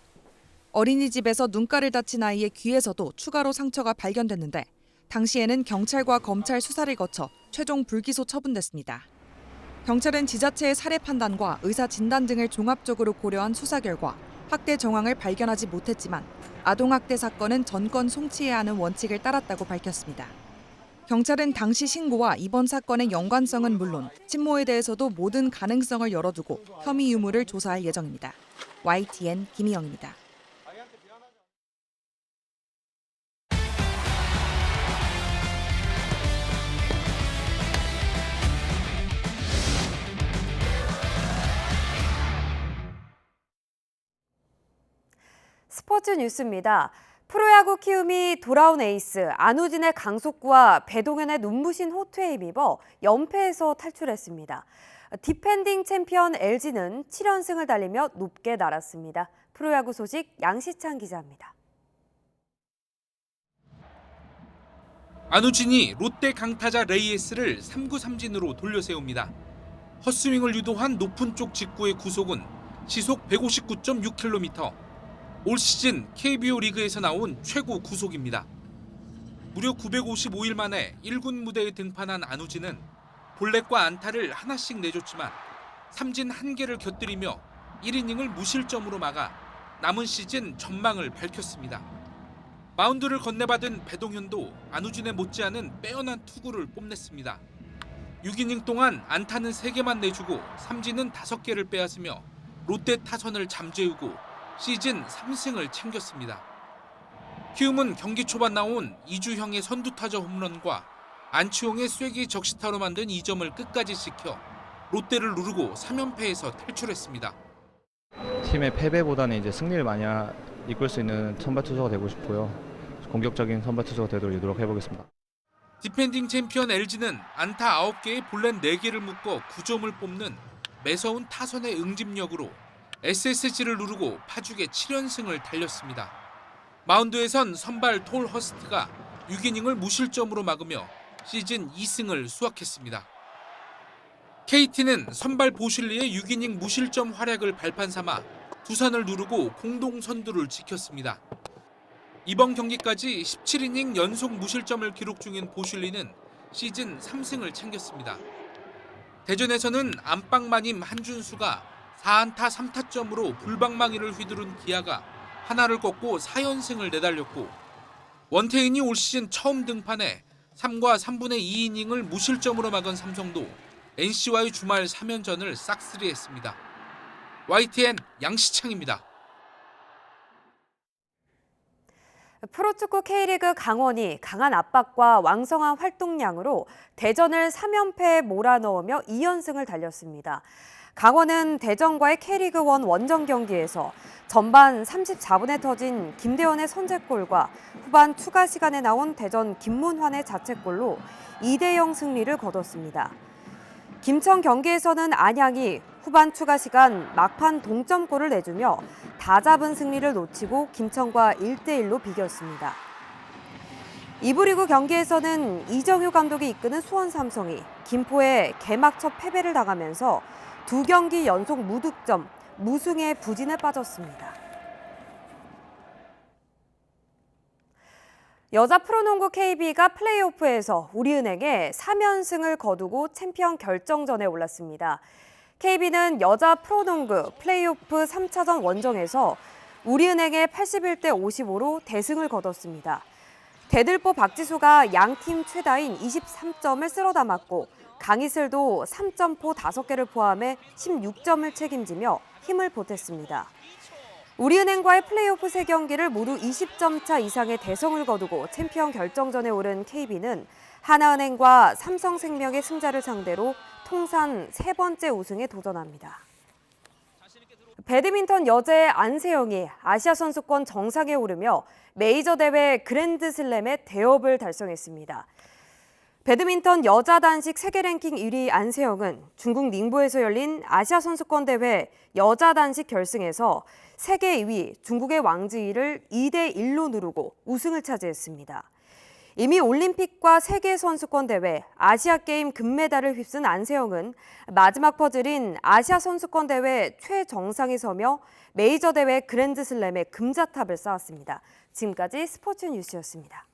어린이집에서 눈가를 다친 아이의 귀에서도 추가로 상처가 발견됐는데 당시에는 경찰과 검찰 수사를 거쳐 최종 불기소 처분됐습니다. 경찰은 지자체의 사례 판단과 의사 진단 등을 종합적으로 고려한 수사 결과 학대 정황을 발견하지 못했지만 아동학대 사건은 전권 송치해야 하는 원칙을 따랐다고 밝혔습니다. 경찰은 당시 신고와 이번 사건의 연관성은 물론 친모에 대해서도 모든 가능성을 열어두고 혐의 유무를 조사할 예정입니다. YTN 김희영입니다. 스포츠 뉴스입니다. 프로야구 키움이 돌아온 에이스 안우진의 강속구와 배동현의 눈부신 호투에 힘입어 연패에서 탈출했습니다. 디펜딩 챔피언 LG는 7연승을 달리며 높게 날았습니다. 프로야구 소식 양시찬 기자입니다. 안우진이 롯데 강타자 레이에스를 3구 3진으로 돌려세웁니다. 헛스윙을 유도한 높은 쪽 직구의 구속은 시속 159.6km. 올 시즌 KBO 리그에서 나온 최고 구속입니다. 무려 955일 만에 1군 무대에 등판한 안우진은 볼넷과 안타를 하나씩 내줬지만 삼진 1개를 곁들이며 1이닝을 무실점으로 막아 남은 시즌 전망을 밝혔습니다. 마운드를 건네받은 배동현도 안우진의 못지않은 빼어난 투구를 뽐냈습니다. 6이닝 동안 안타는 3개만 내주고 삼진은 5개를 빼앗으며 롯데 타선을 잠재우고 시즌 3승을 챙겼습니다. 키움은 경기 초반 나온 이주형의 선두타자 홈런과 안치홍의 쐐기 적시타로 만든 2점을 끝까지 지켜 롯데를 누르고 3연패에서 탈출했습니다. 팀의 패배보다는 이제 승리를 많이 이끌 수 있는 선발 투수가 되고 싶고요. 공격적인 선발 투수가 되도록 노력해보겠습니다. 디펜딩 챔피언 LG는 안타 9개에 볼넷 4개를 묶어 9점을 뽑는 매서운 타선의 응집력으로 SSG를 누르고 파죽의 7연승을 달렸습니다. 마운드에선 선발 톨 허스트가 6이닝을 무실점으로 막으며 시즌 2승을 수확했습니다. KT는 선발 보슐리의 6이닝 무실점 활약을 발판 삼아 두산을 누르고 공동 선두를 지켰습니다. 이번 경기까지 17이닝 연속 무실점을 기록 중인 보슐리는 시즌 3승을 챙겼습니다. 대전에서는 안방마님 한준수가 4안타 3타점으로 불방망이를 휘두른 기아가 하나를 꺾고 4연승을 내달렸고 원태인이 올 시즌 처음 등판해 3과 3분의 2이닝을 무실점으로 막은 삼성도 NC와의 주말 3연전을 싹쓸이했습니다. YTN 양시창입니다. 프로축구 K리그 강원이 강한 압박과 왕성한 활동량으로 대전을 3연패에 몰아넣으며 2연승을 달렸습니다. 강원은 대전과의 K리그1 원정 경기에서 전반 34분에 터진 김대현의 선제골과 후반 추가 시간에 나온 대전 김문환의 자책골로 2대0 승리를 거뒀습니다. 김천 경기에서는 안양이 후반 추가 시간 막판 동점골을 내주며 다 잡은 승리를 놓치고 김천과 1대1로 비겼습니다. 2부 리그 경기에서는 이정효 감독이 이끄는 수원 삼성이 김포에 개막 첫 패배를 당하면서 2경기 연속 무득점, 무승의 부진에 빠졌습니다. 여자 프로농구 KB가 플레이오프에서 우리은행에 3연승을 거두고 챔피언 결정전에 올랐습니다. KB는 여자 프로농구 플레이오프 3차전 원정에서 우리은행에 81대 55로 대승을 거뒀습니다. 대들보 박지수가 양팀 최다인 23점을 쓸어 담았고 강희슬도 3점포 5개를 포함해 16점을 책임지며 힘을 보탰습니다. 우리은행과의 플레이오프 3경기를 모두 20점 차 이상의 대성을 거두고 챔피언 결정전에 오른 KB는 하나은행과 삼성생명의 승자를 상대로 통산 3번째 우승에 도전합니다. 배드민턴 여자의 안세영이 아시아 선수권 정상에 오르며 메이저 대회 그랜드슬램의 대업을 달성했습니다. 배드민턴 여자 단식 세계 랭킹 1위 안세영은 중국 닝보에서 열린 아시아 선수권 대회 여자 단식 결승에서 세계 2위 중국의 왕지이를 2대 1로 누르고 우승을 차지했습니다. 이미 올림픽과 세계 선수권 대회, 아시아 게임 금메달을 휩쓴 안세영은 마지막 퍼즐인 아시아 선수권 대회 최정상에 서며 메이저 대회 그랜드슬램의 금자탑을 쌓았습니다. 지금까지 스포츠 뉴스였습니다.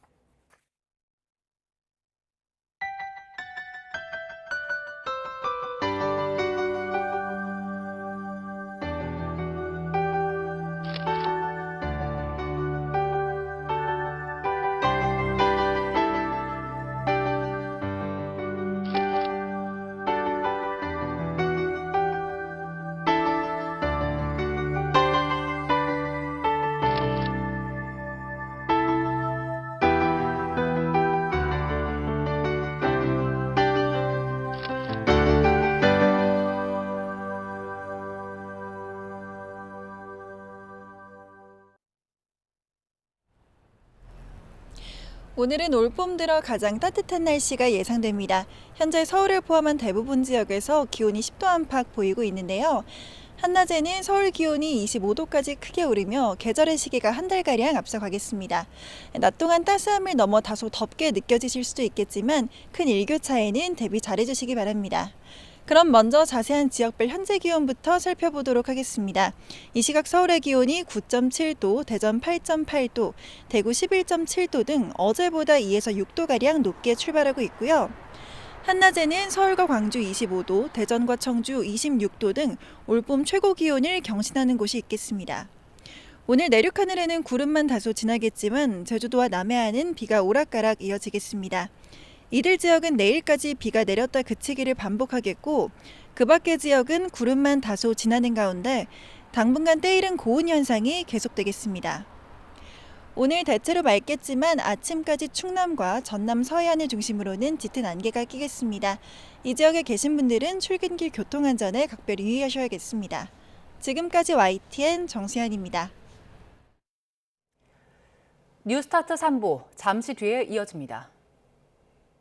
오늘은 올 봄 들어 가장 따뜻한 날씨가 예상됩니다. 현재 서울을 포함한 대부분 지역에서 기온이 10도 안팎 보이고 있는데요. 한낮에는 서울 기온이 25도까지 크게 오르며 계절의 시기가 한 달가량 앞서가겠습니다. 낮 동안 따스함을 넘어 다소 덥게 느껴지실 수도 있겠지만 큰 일교차에는 대비 잘해주시기 바랍니다. 그럼 먼저 자세한 지역별 현재 기온부터 살펴보도록 하겠습니다. 이 시각 서울의 기온이 9.7도, 대전 8.8도, 대구 11.7도 등 어제보다 2에서 6도가량 높게 출발하고 있고요. 한낮에는 서울과 광주 25도, 대전과 청주 26도 등 올봄 최고 기온을 경신하는 곳이 있겠습니다. 오늘 내륙 하늘에는 구름만 다소 지나겠지만 제주도와 남해안은 비가 오락가락 이어지겠습니다. 이들 지역은 내일까지 비가 내렸다 그치기를 반복하겠고 그 밖의 지역은 구름만 다소 지나는 가운데 당분간 때이른 고온 현상이 계속되겠습니다. 오늘 대체로 맑겠지만 아침까지 충남과 전남 서해안을 중심으로는 짙은 안개가 끼겠습니다. 이 지역에 계신 분들은 출근길 교통안전에 각별히 유의하셔야겠습니다. 지금까지 YTN 정수현입니다. 뉴스타트 3부 잠시 뒤에 이어집니다.